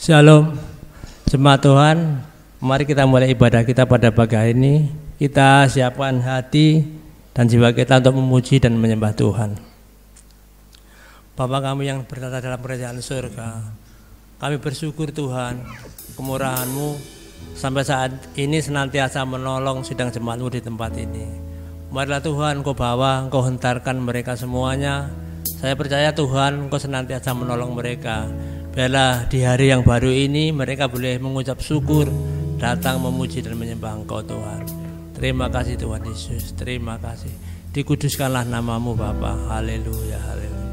Shalom, jemaat Tuhan. Mari kita mulai ibadah kita pada pagi hari ini. Kita siapkan hati dan jiwa kita untuk memuji dan menyembah Tuhan. Bapa kami yang berada dalam kerajaan surga, kami bersyukur Tuhan, kemurahan-Mu sampai saat ini senantiasa menolong sidang jemaat-Mu di tempat ini. Marilah Tuhan Engkau bawa, Engkau hentarkan mereka semuanya. Saya percaya Tuhan Engkau senantiasa menolong mereka. Biarlah di hari yang baru ini mereka boleh mengucap syukur, datang memuji dan menyembah Engkau Tuhan. Terima kasih Tuhan Yesus, terima kasih. Dikuduskanlah nama-Mu Bapa. Haleluya, haleluya.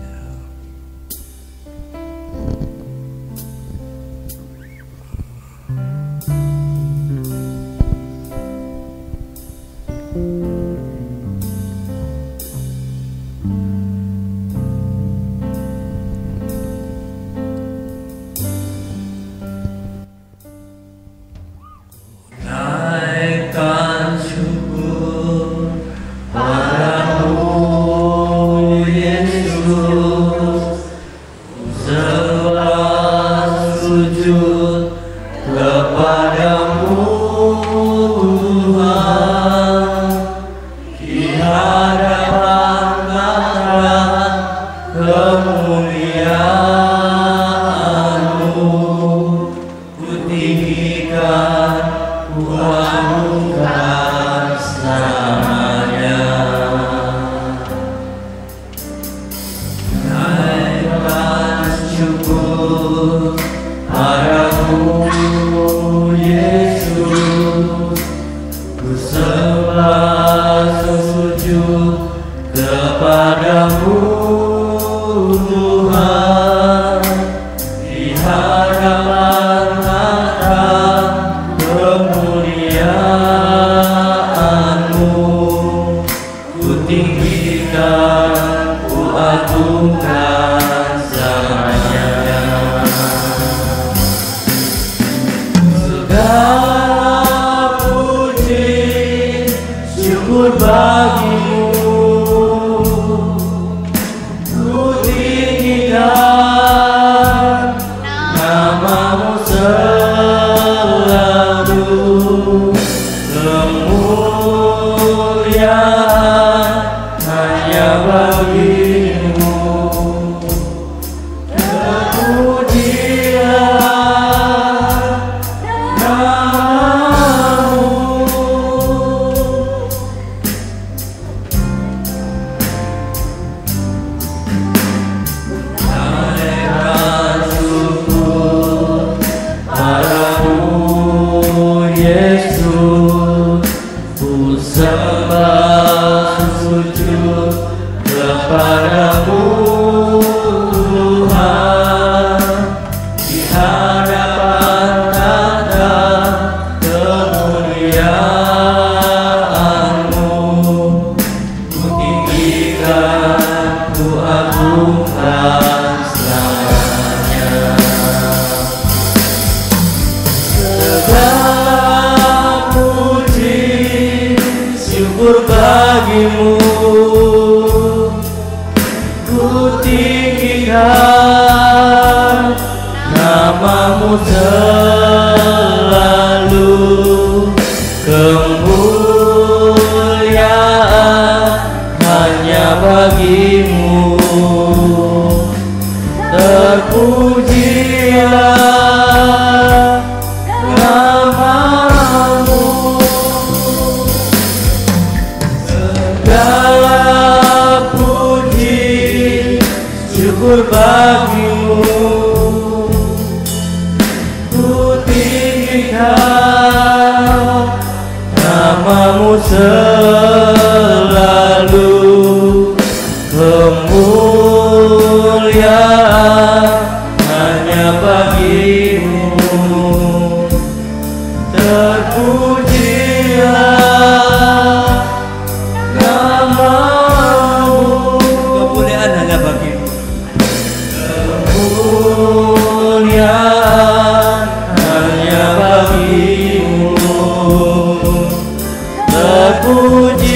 Terpuji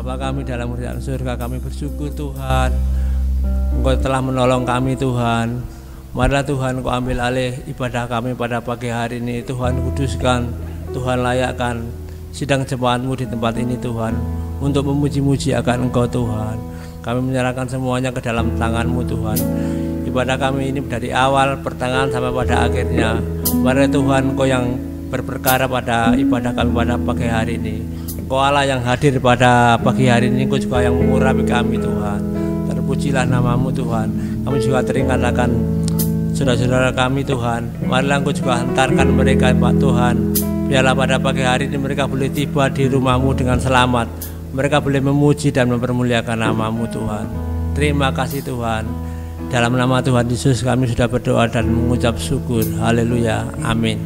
Bapa kami dalam kerajaan surga, kami bersyukur Tuhan, Engkau telah menolong kami Tuhan. Marilah Tuhan Engkau ambil alih ibadah kami pada pagi hari ini. Tuhan kuduskan, Tuhan layakkan sidang jemaat-Mu di tempat ini Tuhan, untuk memuji-muji akan Engkau Tuhan. Kami menyerahkan semuanya ke dalam tangan-Mu Tuhan. Ibadah kami ini dari awal, pertengahan sampai pada akhirnya. Marilah Tuhan Engkau yang berperkara pada ibadah kami pada pagi hari ini. Engkau Allah yang hadir pada pagi hari ini, Engkau juga yang mengurapi kami Tuhan. Terpujilah nama-Mu Tuhan. Kami juga teringat akan saudara-saudara kami Tuhan. Marilah Engkau juga hantarkan mereka Pak Tuhan. Biarlah pada pagi hari ini mereka boleh tiba di rumah-Mu dengan selamat. Mereka boleh memuji dan mempermuliakan nama-Mu Tuhan. Terima kasih Tuhan. Dalam nama Tuhan Yesus kami sudah berdoa dan mengucap syukur. Haleluya. Amin.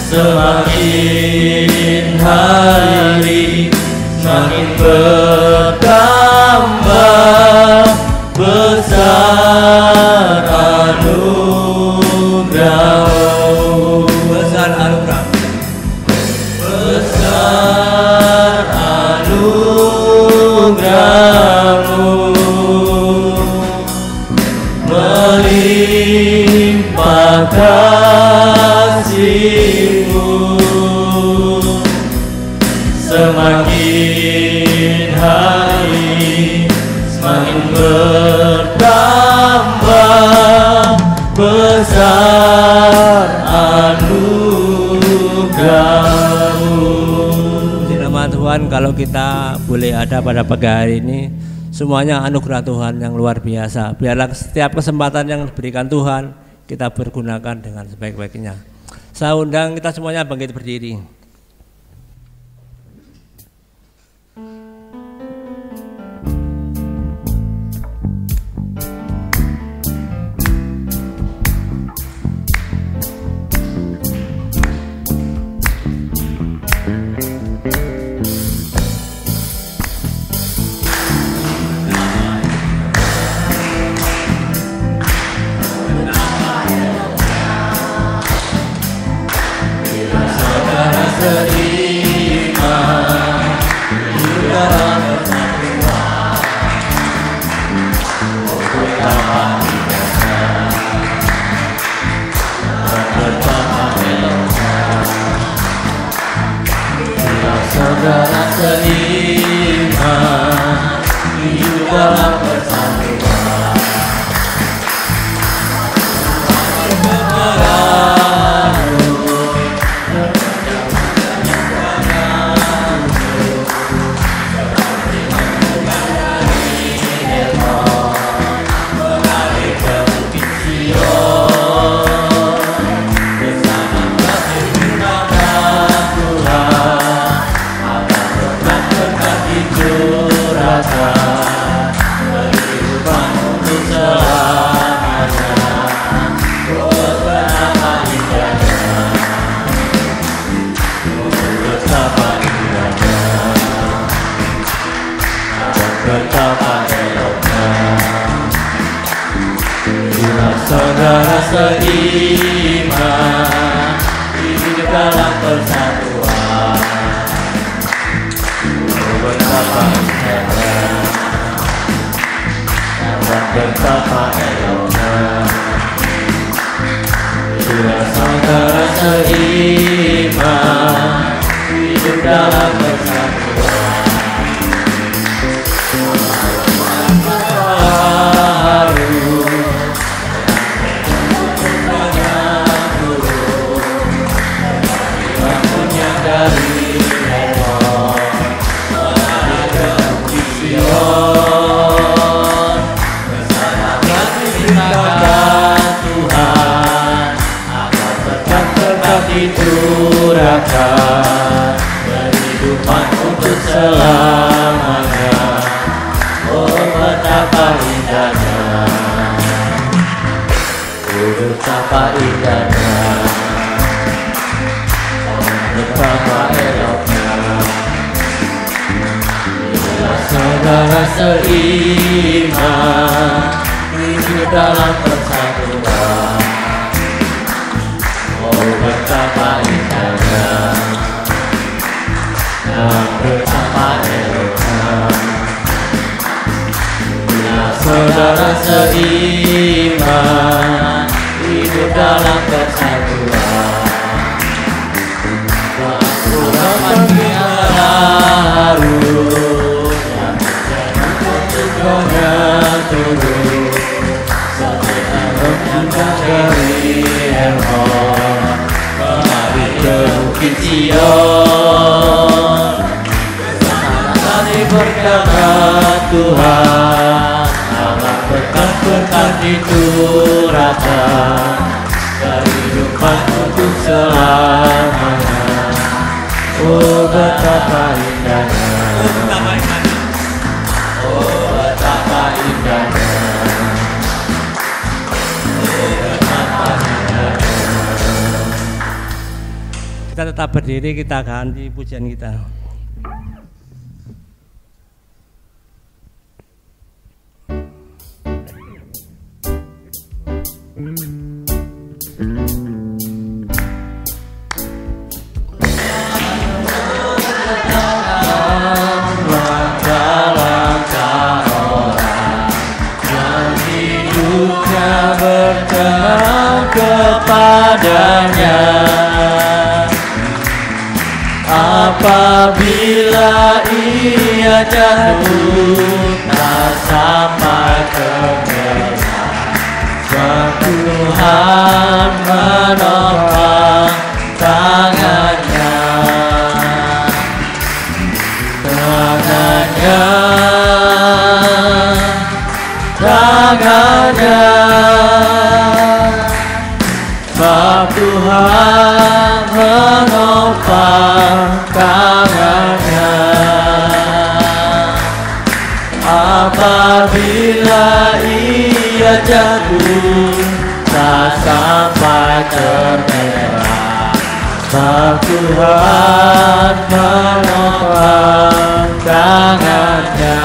Semakin hari semakin bertambah kasih-Mu semakin hari semakin bertambah besar anugerah-Mu. Di nama Tuhan, kalau kita boleh ada pada pagi hari ini, semuanya anugerah Tuhan yang luar biasa. Biarlah setiap kesempatan yang diberikan Tuhan kita pergunakan dengan sebaik-baiknya. Saya undang kita semuanya bangkit berdiri. Saudara seiman hidup dalam persatuan, saudara seiman hidup dalam persatuan. Oh, betapa indahnya dan betapa eloknya bila saudara seiman hidup dalam persatuan. Curahkan kehidupan untuk selamanya. Oh, betapa indahnya, oh, betapa indahnya, oh, betapa eloknya bila saudara seiman hidup dalam persatuan. Oh, betapa indahnya dan betapa eloknya bila saudara seiman hidup dalam persatuan. Rahmat yang baru yang menjadi turun setiap rohnya dari Hermon kembali ke Bukit Sion. Tadi berkata Tuhan, Allah berkat-berkat dicurahkan kehidupan untuk selamanya. Oh, betapa indahnya, oh, betapa indahnya, oh, betapa indahnya. Kita tetap berdiri, kita ganti pujian kita. Berkenal padanya. Apabila ia jatuh tak sampai terlena, sebab Tuhan menopang tangannya. Tangannya, sebab Tuhan menopang tangannya. Apabila ia jatuh tak sampai terlena, sebab Tuhan menopang tangannya.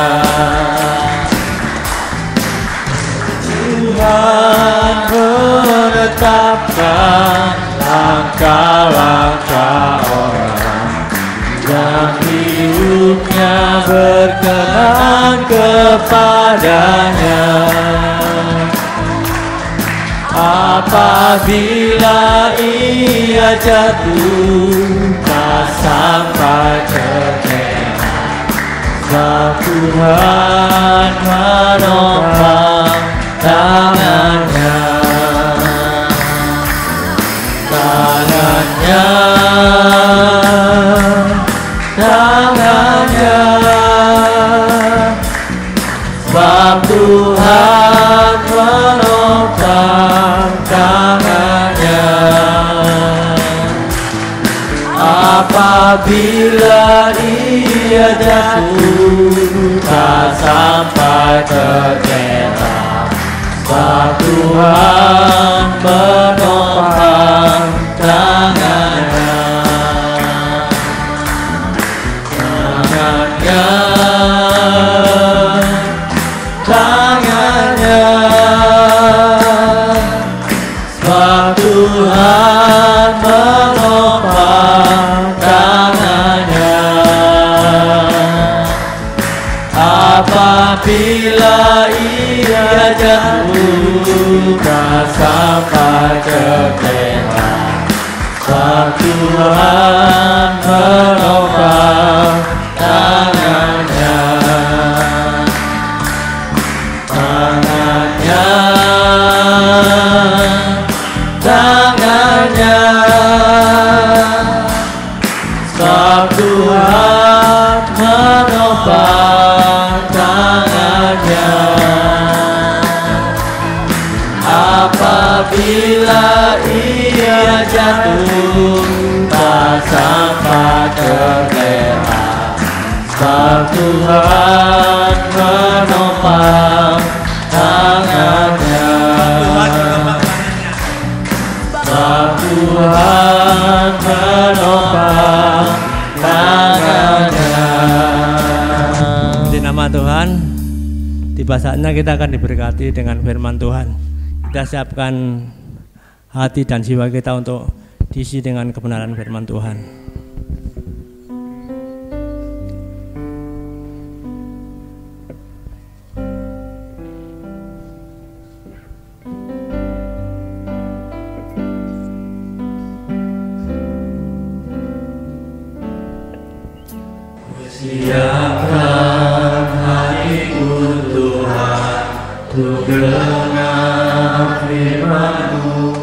Tuhan menetapkan langkah-langkah orang yang hidupnya berkenan kepadanya. Apabila ia jatuh tak sampai terlena, sebab Tuhan menopang tangannya. Tangannya, sebab Tuhan menopang tangannya. Apabila ia jatuh tak sampai terlena, sebab Tuhan menopang tangannya. Tangannya, sebab Tuhan menopang tangannya. Apabila ia jatuh tak sampai terlena, sebab Tuhan menopang tangannya. Tangannya, sebab Tuhan menopang tangannya. Apabila ia jatuh tak sampai terlena, sebab Tuhan menopang tangannya. Sebab Tuhan menopang tangannya. Di nama Tuhan, tiba saatnya kita akan diberkati dengan firman Tuhan. Kita siapkan hati dan jiwa kita untuk diisi dengan kebenaran firman Tuhan. Siapkan hatiku Tuhan, untuk dengar firman-Mu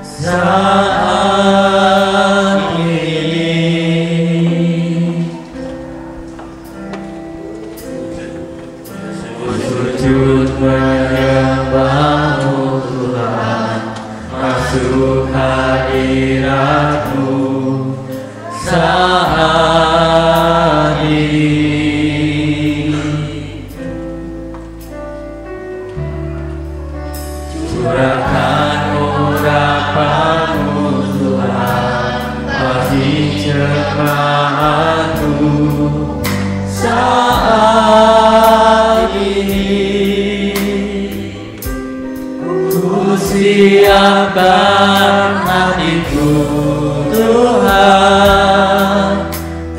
saat ini. Sujud menyembah-Mu Tuhan, masuk hadirat-Mu saat ini. Curahkan urapan-Mu Tuhan, bagi jemaat-Mu saat ini. Ku siapkan hatiku Tuhan,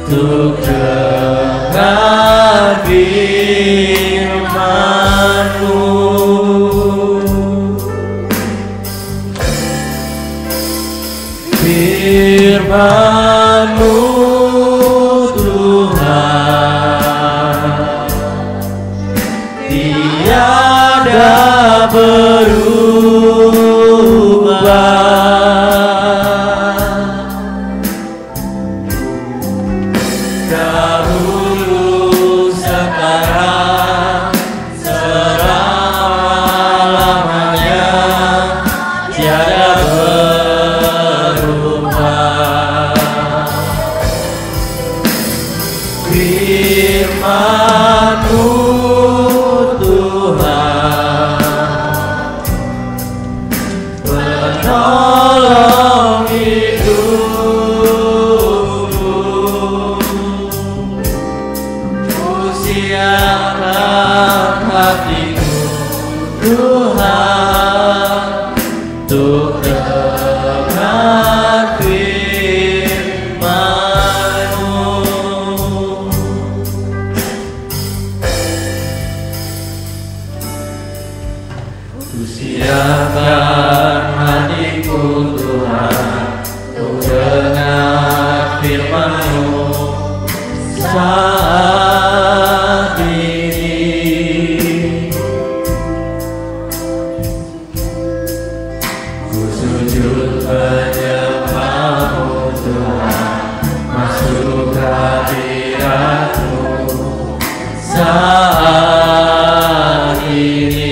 untuk dengar firman-Mu. tiada berubah. Dahulu, sekarang, selama-lamanya, tiada berubah. Firman-Mu Tuhan, penolong hidupku. Ku siapkan hatiku Tuhan, untuk dengar firman-Mu. Ku siapkan hatiku Tuhan, untuk dengar firman-Mu saat ini. Ku sujud menyembah-Mu Tuhan, masuk hadirat-Mu saat ini.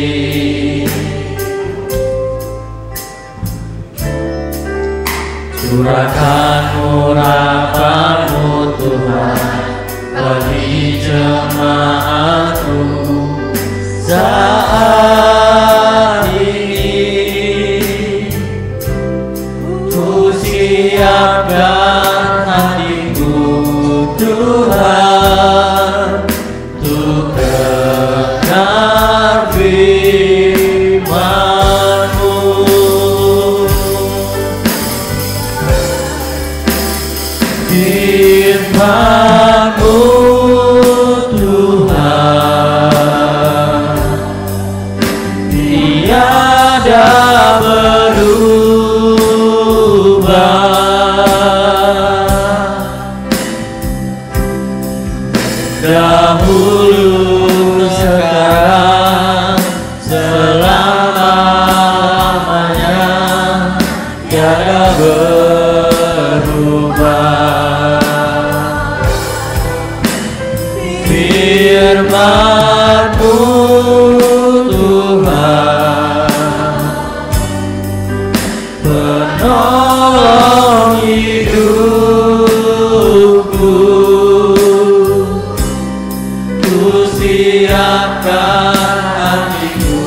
Curahkan urapan-Mu Tuhan bagi jemaat-Mu saat ini. Ku siapkan hatiku Tuhan, untuk dengar firman-Mu. Firman-Mu Tuhan, tiada berubah. Dahulu, sekarang, selama-lamanya, tiada berubah. Firman-Mu Tuhan, penolong hidupku. Ku siapkan hatiku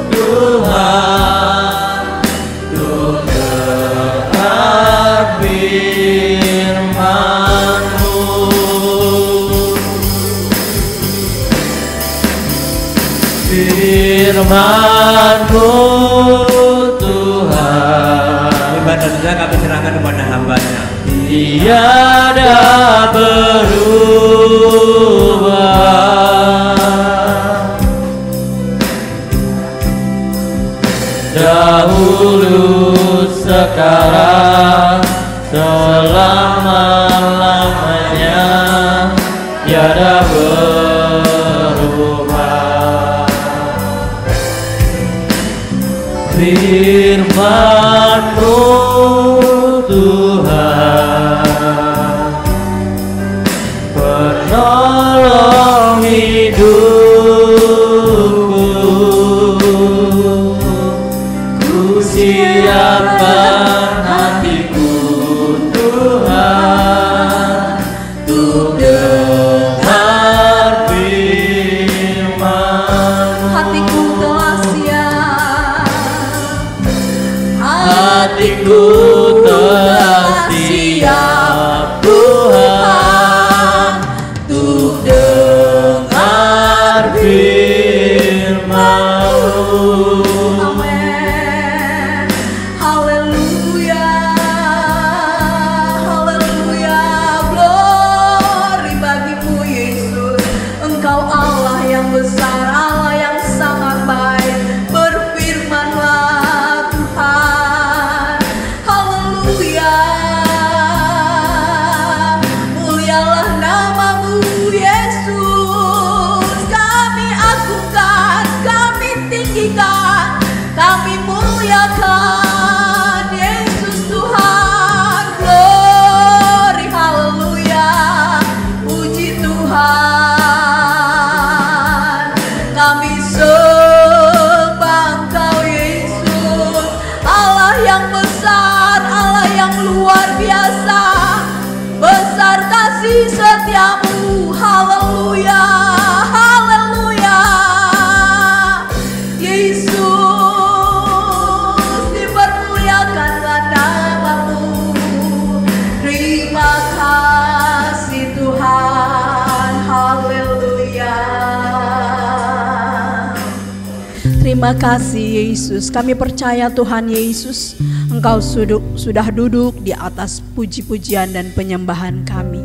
Tuhan, untuk dengar firman-Mu. Firman-Mu Tuhan, Ibadah kita kami serahkan kepada hamba-Nya. tiada berubah. Dahulu, sekarang, selama-lamanya, tiada berubah. Firman-Mu Tuhan, penolong hidupku. Ku siapkan hatiku Tuhan, untuk dengar firman-Mu. Hatiku telah siap, Hatiku telah siap Tuhan, untuk dengar firman-Mu. Amin. Haleluya, haleluya, glory bagimu Yesus. Engkau Allah yang besar, Allah yang sangat baik. Berfirmanlah Tuhan. Haleluya, mulialah namamu Yesus. Kami agungkan Kami sembah Engkau Yesus, Allah yang besar, Allah yang luar biasa. Besar kasih setiamu, haleluya, haleluya. Yesus, dipermuliakanlah namamu. Terima kasih Tuhan, haleluya. Terima kasih Yesus, kami percaya Tuhan Yesus, Engkau sudah duduk di atas puji-pujian dan penyembahan kami.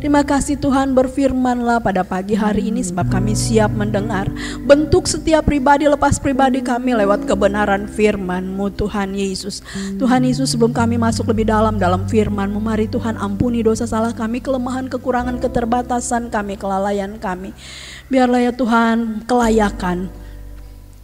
Terima kasih Tuhan, berfirmanlah pada pagi hari ini sebab kami siap mendengar. Bentuk setiap pribadi lepas pribadi kami lewat kebenaran firman-Mu Tuhan Yesus. Tuhan Yesus, sebelum kami masuk lebih dalam firman-Mu, mari Tuhan ampuni dosa salah kami, kelemahan, kekurangan, keterbatasan kami, kelalaian kami. Biarlah ya Tuhan kelayakan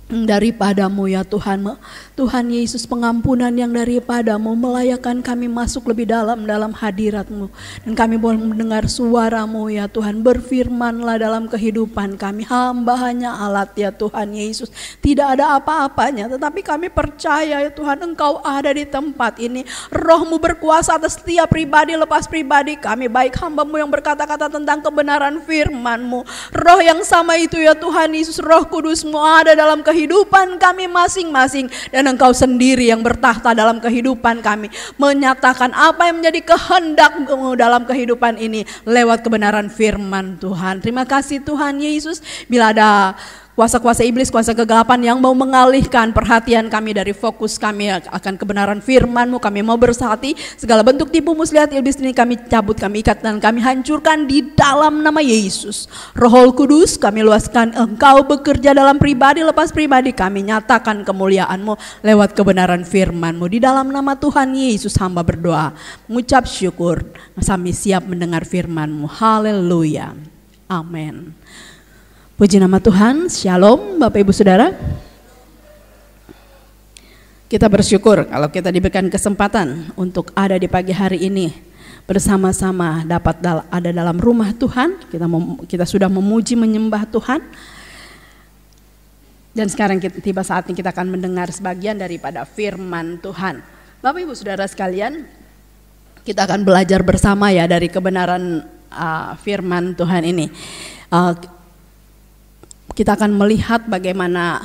daripadamu ya Tuhan. Tuhan Yesus, pengampunan yang daripadamu melayakkan kami masuk lebih dalam hadirat-Mu. Dan kami boleh mendengar suara-Mu ya Tuhan. Berfirmanlah dalam kehidupan kami. Hamba hanya alat ya Tuhan Yesus. Tidak ada apa-apanya, tetapi kami percaya ya Tuhan, Engkau ada di tempat ini. Roh-Mu berkuasa atas setiap pribadi lepas pribadi kami, baik hamba-Mu yang berkata-kata tentang kebenaran firman-Mu. Roh yang sama itu ya Tuhan Yesus, Roh Kudus-Mu ada dalam kehidupan kami masing-masing. Dan Engkau sendiri yang bertahta dalam kehidupan kami, menyatakan apa yang menjadi kehendak-Mu dalam kehidupan ini lewat kebenaran firman Tuhan. Terima kasih Tuhan Yesus. Bila ada kuasa-kuasa iblis, kuasa kegelapan yang mau mengalihkan perhatian kami dari fokus kami akan kebenaran firman-Mu, kami mau bersihati segala bentuk tipu muslihat iblis ini, kami cabut, kami ikat dan kami hancurkan di dalam nama Yesus. Roh Kudus, kami luaskan Engkau bekerja dalam pribadi lepas pribadi kami, nyatakan kemuliaan-Mu lewat kebenaran firman-Mu. Di dalam nama Tuhan Yesus hamba berdoa, mengucap syukur, kami siap mendengar firman-Mu. Haleluya, amin. Puji nama Tuhan. Shalom Bapak Ibu Saudara. Kita bersyukur kalau kita diberikan kesempatan untuk ada di pagi hari ini bersama-sama dapat ada dalam rumah Tuhan. Kita sudah memuji menyembah Tuhan. Dan sekarang tiba saatnya kita akan mendengar sebagian daripada firman Tuhan. Bapak Ibu Saudara sekalian, kita akan belajar bersama ya dari kebenaran firman Tuhan ini. Kita akan melihat bagaimana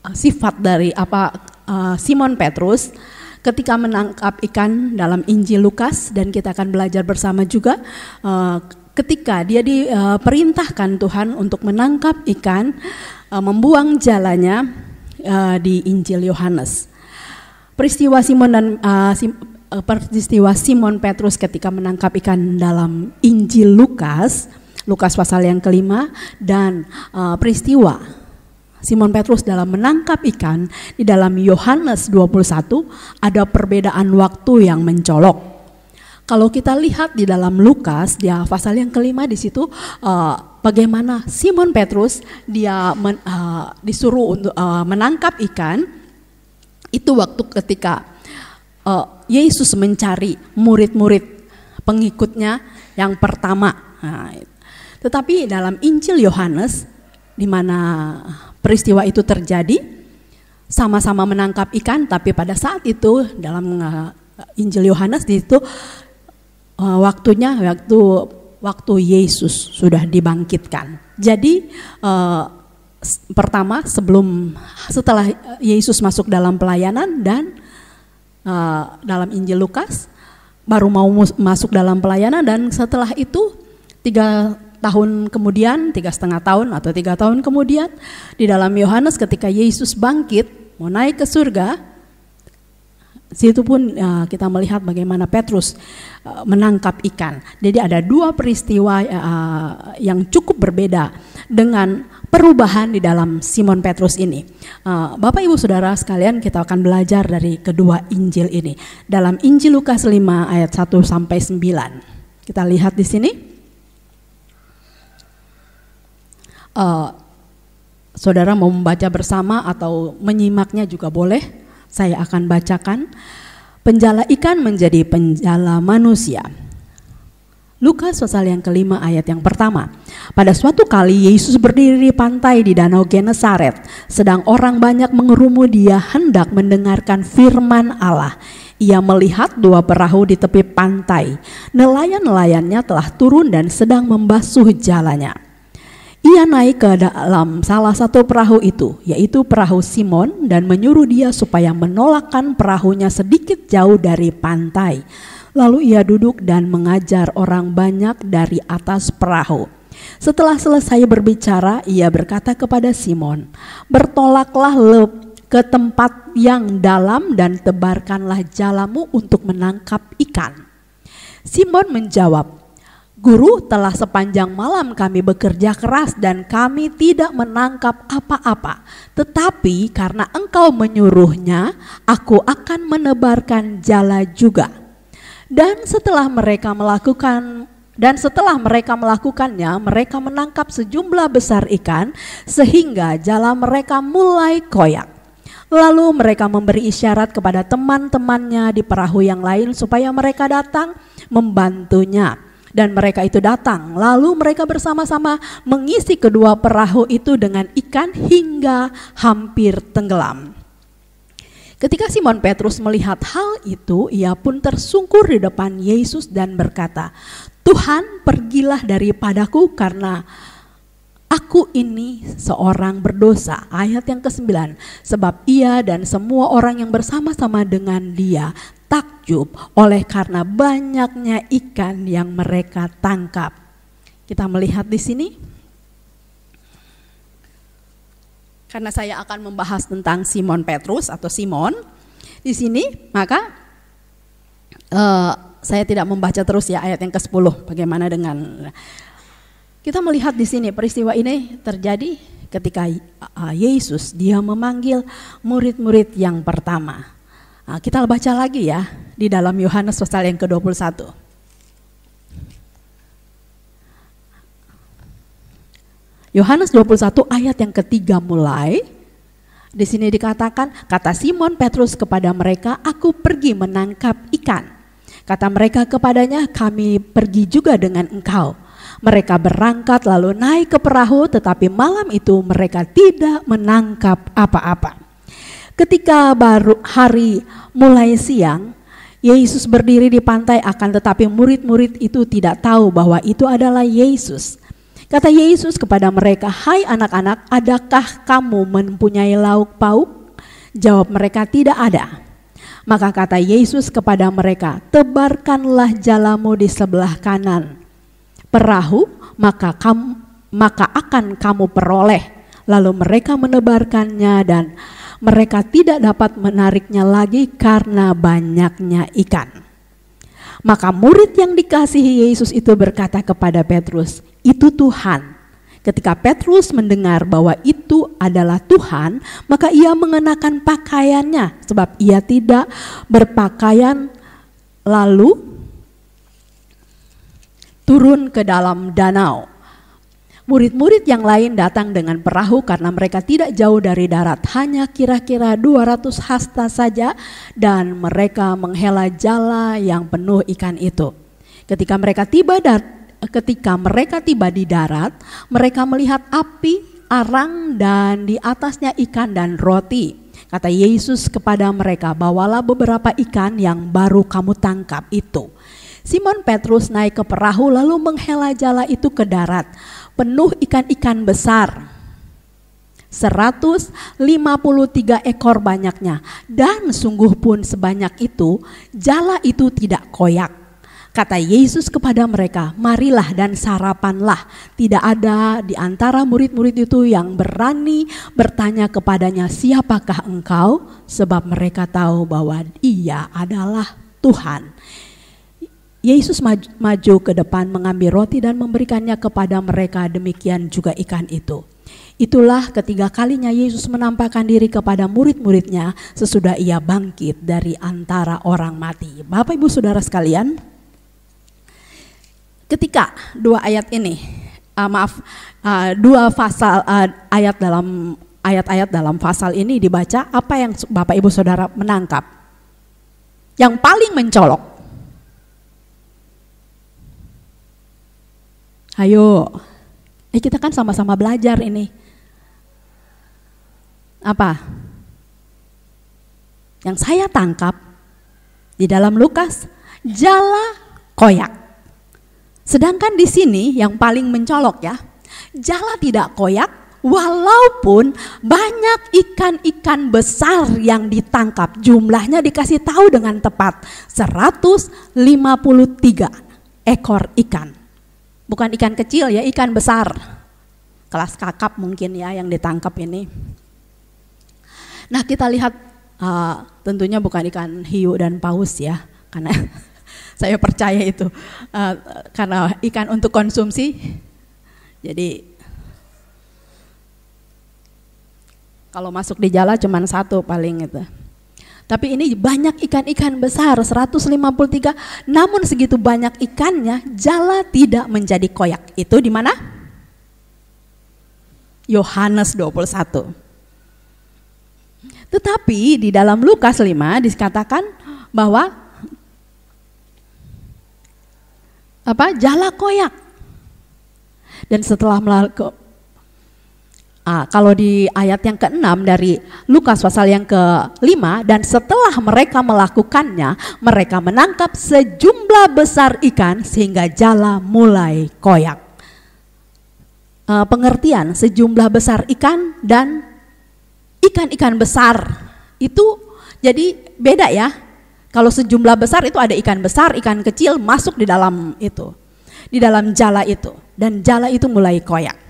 sifat dari Simon Petrus ketika menangkap ikan dalam Injil Lukas, dan kita akan belajar bersama juga ketika dia diperintahkan Tuhan untuk menangkap ikan, membuang jalannya di Injil Yohanes. Peristiwa Simon Petrus ketika menangkap ikan dalam Injil Lukas pasal yang kelima, dan peristiwa Simon Petrus dalam menangkap ikan di dalam Yohanes 21 ada perbedaan waktu yang mencolok. Kalau kita lihat di dalam Lukas di pasal yang kelima, di situ bagaimana Simon Petrus dia disuruh untuk menangkap ikan. Itu waktu ketika Yesus mencari murid-murid pengikutnya yang pertama. Tetapi dalam Injil Yohanes, di mana peristiwa itu terjadi, sama-sama menangkap ikan, tapi pada saat itu dalam Injil Yohanes itu waktu Yesus sudah dibangkitkan. Jadi pertama setelah Yesus masuk dalam pelayanan, dan dalam Injil Lukas baru mau masuk dalam pelayanan, dan setelah itu 3,5 tahun atau 3 tahun kemudian di dalam Yohanes ketika Yesus bangkit mau naik ke surga, situ pun kita melihat bagaimana Petrus menangkap ikan. Jadi ada 2 peristiwa yang cukup berbeda dengan perubahan di dalam Simon Petrus ini. Bapak Ibu Saudara sekalian, kita akan belajar dari kedua Injil ini. Dalam Injil Lukas 5 ayat 1 sampai 9. Kita lihat di sini. Saudara mau membaca bersama atau menyimaknya juga boleh. Saya akan bacakan. Penjala ikan menjadi penjala manusia. Lukas pasal yang kelima ayat yang pertama. Pada suatu kali Yesus berdiri di pantai di danau Genesaret, sedang orang banyak mengerumun Dia hendak mendengarkan firman Allah. Ia melihat dua perahu di tepi pantai. Nelayan-nelayannya telah turun dan sedang membasuh jalannya. Ia naik ke dalam salah satu perahu itu, yaitu perahu Simon, dan menyuruh dia supaya menolakkan perahunya sedikit jauh dari pantai. Lalu ia duduk dan mengajar orang banyak dari atas perahu. Setelah selesai berbicara, ia berkata kepada Simon, "Bertolaklah ke tempat yang dalam dan tebarkanlah jalamu untuk menangkap ikan." Simon menjawab, "Guru, telah sepanjang malam kami bekerja keras dan kami tidak menangkap apa-apa. Tetapi karena Engkau menyuruhnya, aku akan menebarkan jala juga." Dan setelah mereka melakukannya, mereka menangkap sejumlah besar ikan sehingga jala mereka mulai koyak. Lalu mereka memberi isyarat kepada teman-temannya di perahu yang lain supaya mereka datang membantunya. Dan mereka itu datang, lalu mereka bersama-sama mengisi kedua perahu itu dengan ikan hingga hampir tenggelam. Ketika Simon Petrus melihat hal itu, ia pun tersungkur di depan Yesus dan berkata, "Tuhan, pergilah daripadaku karena aku ini seorang berdosa." Ayat yang ke-9, sebab ia dan semua orang yang bersama-sama dengan dia takjub oleh karena banyaknya ikan yang mereka tangkap. Kita melihat di sini, karena saya akan membahas tentang Simon Petrus atau Simon di sini, maka saya tidak membaca terus ya ayat yang ke-10. Bagaimana dengan kita melihat di sini peristiwa ini terjadi ketika Yesus dia memanggil murid-murid yang pertama. Kita baca lagi ya di dalam Yohanes pasal yang ke-21. Yohanes 21 ayat yang ketiga mulai. Di sini dikatakan, kata Simon Petrus kepada mereka, "Aku pergi menangkap ikan." Kata mereka kepadanya, "Kami pergi juga dengan engkau." Mereka berangkat lalu naik ke perahu, tetapi malam itu mereka tidak menangkap apa-apa. Ketika baru hari mulai siang, Yesus berdiri di pantai, akan tetapi murid-murid itu tidak tahu bahwa itu adalah Yesus. Kata Yesus kepada mereka, "Hai anak-anak, adakah kamu mempunyai lauk pauk?" Jawab mereka, "Tidak ada." Maka kata Yesus kepada mereka, "Tebarkanlah jalamu di sebelah kanan perahu, maka akan kamu peroleh." Lalu mereka menebarkannya dan mereka tidak dapat menariknya lagi karena banyaknya ikan. Maka murid yang dikasihi Yesus itu berkata kepada Petrus, "Itu Tuhan." Ketika Petrus mendengar bahwa itu adalah Tuhan, maka ia mengenakan pakaiannya sebab ia tidak berpakaian, lalu turun ke dalam danau. Murid-murid yang lain datang dengan perahu karena mereka tidak jauh dari darat, hanya kira-kira 200 hasta saja, dan mereka menghela jala yang penuh ikan itu. Ketika mereka tiba di darat, mereka melihat api, arang, dan di atasnya ikan dan roti. Kata Yesus kepada mereka, "Bawalah beberapa ikan yang baru kamu tangkap itu." Simon Petrus naik ke perahu lalu menghela jala itu ke darat, penuh ikan-ikan besar, 153 ekor banyaknya, dan sungguh pun sebanyak itu, jala itu tidak koyak. Kata Yesus kepada mereka, "Marilah dan sarapanlah." Tidak ada di antara murid-murid itu yang berani bertanya kepadanya, "Siapakah engkau?" Sebab mereka tahu bahwa Ia adalah Tuhan. Yesus maju ke depan mengambil roti dan memberikannya kepada mereka, demikian juga ikan itu. Itulah ketiga kalinya Yesus menampakkan diri kepada murid-muridnya sesudah ia bangkit dari antara orang mati. Bapak Ibu Saudara sekalian, ketika dua ayat ini, dua pasal ayat-ayat dalam pasal ini dibaca, apa yang Bapak Ibu Saudara menangkap? Yang paling mencolok, Ayo, kita kan sama-sama belajar ini. Apa? Yang saya tangkap di dalam Lukas, jala koyak. Sedangkan di sini yang paling mencolok ya, jala tidak koyak, walaupun banyak ikan-ikan besar yang ditangkap. Jumlahnya dikasih tahu dengan tepat, 153 ekor ikan. Bukan ikan kecil ya, ikan besar. Kelas kakap mungkin ya yang ditangkap ini. Nah kita lihat tentunya bukan ikan hiu dan paus ya. Karena saya percaya itu. Karena ikan untuk konsumsi. Jadi kalau masuk di jala cuma satu paling itu. Tapi ini banyak ikan-ikan besar, 153, namun segitu banyak ikannya, jala tidak menjadi koyak. Itu di mana? Yohanes 21. Tetapi di dalam Lukas 5 dikatakan bahwa jala koyak. Dan setelah kalau di ayat yang ke-6 dari Lukas pasal yang ke-5, dan setelah mereka melakukannya, mereka menangkap sejumlah besar ikan sehingga jala mulai koyak. Pengertian sejumlah besar ikan dan ikan-ikan besar itu jadi beda ya. Kalau sejumlah besar itu ada ikan besar, ikan kecil masuk di dalam itu, di dalam jala itu, dan jala itu mulai koyak.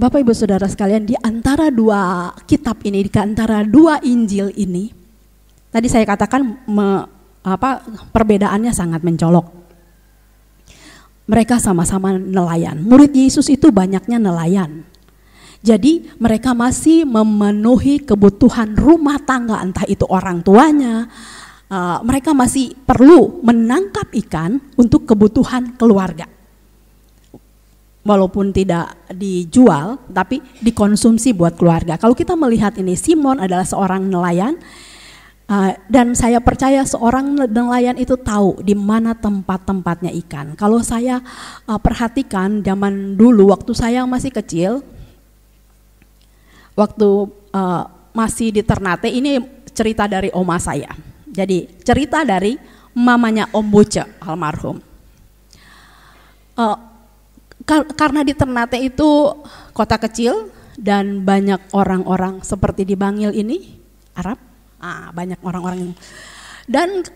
Bapak Ibu Saudara sekalian, di antara dua kitab ini, di antara dua Injil ini, tadi saya katakan perbedaannya sangat mencolok. Mereka sama-sama nelayan. Murid Yesus itu banyaknya nelayan. Jadi mereka masih memenuhi kebutuhan rumah tangga, entah itu orang tuanya. Mereka masih perlu menangkap ikan untuk kebutuhan keluarga. Walaupun tidak dijual, tapi dikonsumsi buat keluarga. Kalau kita melihat ini, Simon adalah seorang nelayan, dan saya percaya seorang nelayan itu tahu di mana tempat-tempatnya ikan. Kalau saya perhatikan zaman dulu, waktu saya masih kecil, waktu masih di Ternate, ini cerita dari oma saya. Jadi cerita dari mamanya Om Buce almarhum. Karena di Ternate itu kota kecil dan banyak orang-orang seperti di Bangil ini, Arab, banyak orang-orang. Dan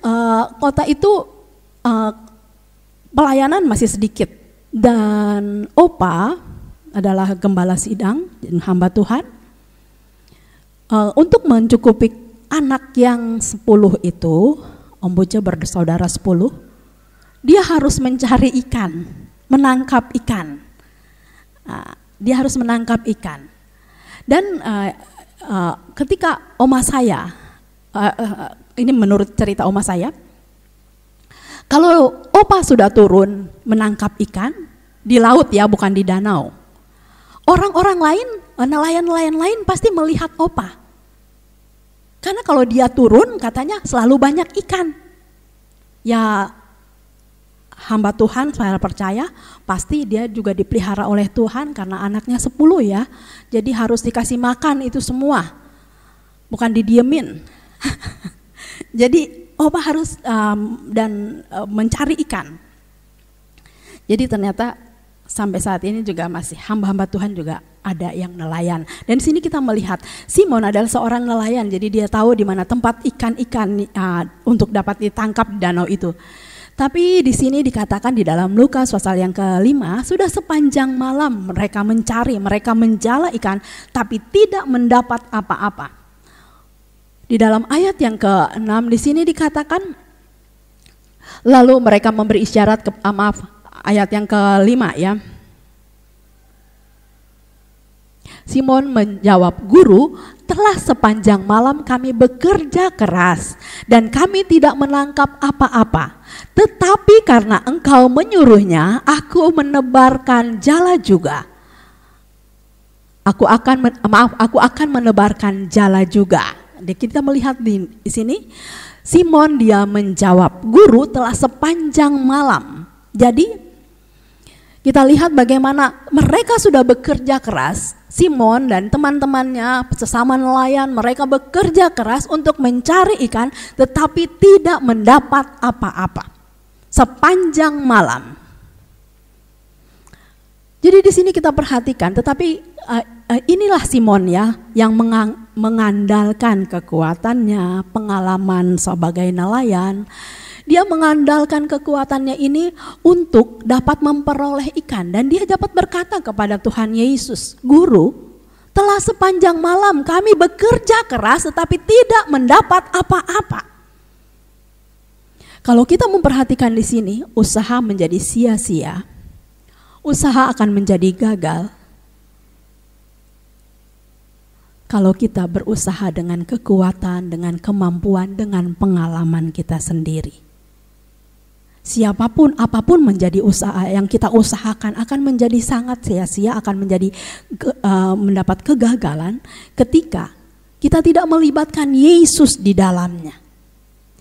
kota itu pelayanan masih sedikit. Dan Opa adalah gembala sidang dan hamba Tuhan. Untuk mencukupi anak yang 10 itu, Om Buce bersaudara 10, dia harus mencari ikan. Menangkap ikan, dia harus menangkap ikan. Dan ketika oma saya, ini menurut cerita oma saya, kalau opa sudah turun menangkap ikan di laut ya, bukan di danau, orang-orang lain, nelayan-nelayan lain pasti melihat opa. Karena kalau dia turun katanya selalu banyak ikan. Ya, hamba Tuhan saya percaya pasti dia juga dipelihara oleh Tuhan karena anaknya 10 ya. Jadi harus dikasih makan itu semua. Bukan didiemin. Jadi opa harus mencari ikan. Jadi ternyata sampai saat ini juga masih hamba-hamba Tuhan juga ada yang nelayan. Dan di sini kita melihat Simon adalah seorang nelayan. Jadi dia tahu di mana tempat ikan-ikan untuk dapat ditangkap di danau itu. Tapi di sini dikatakan di dalam Lukas pasal yang ke-5, sudah sepanjang malam mereka mencari, mereka menjala ikan, tapi tidak mendapat apa-apa. Di dalam ayat yang ke-6 di sini dikatakan, lalu mereka memberi isyarat, ayat yang ke-5 ya. Simon menjawab, "Guru, telah sepanjang malam kami bekerja keras dan kami tidak menangkap apa-apa. Tetapi karena engkau menyuruhnya, aku menebarkan jala juga. Aku akan menebarkan jala juga." Jadi kita melihat di sini, Simon dia menjawab, "Guru, telah sepanjang malam." Jadi Kita lihat bagaimana mereka sudah bekerja keras, Simon dan teman-temannya sesama nelayan, mereka bekerja keras untuk mencari ikan tetapi tidak mendapat apa-apa sepanjang malam. Jadi di sini kita perhatikan, tetapi inilah Simon ya yang mengandalkan kekuatannya, pengalaman sebagai nelayan. Dia mengandalkan kekuatannya ini untuk dapat memperoleh ikan, dan dia dapat berkata kepada Tuhan Yesus, "Guru, telah sepanjang malam kami bekerja keras tetapi tidak mendapat apa-apa." Kalau kita memperhatikan di sini, usaha menjadi sia-sia. Usaha akan menjadi gagal kalau kita berusaha dengan kekuatan, dengan kemampuan, dengan pengalaman kita sendiri. Siapapun, apapun menjadi usaha yang kita usahakan akan menjadi sangat sia-sia, akan menjadi mendapat kegagalan ketika kita tidak melibatkan Yesus di dalamnya.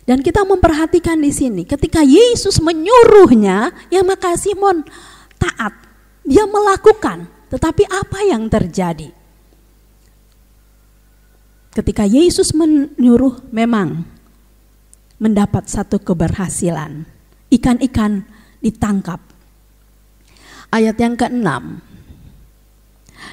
Dan kita memperhatikan di sini, ketika Yesus menyuruhnya, ya maka Simon taat, dia melakukan. Tetapi apa yang terjadi? Ketika Yesus menyuruh, memang mendapat satu keberhasilan. Ikan-ikan ditangkap. Ayat yang ke-6.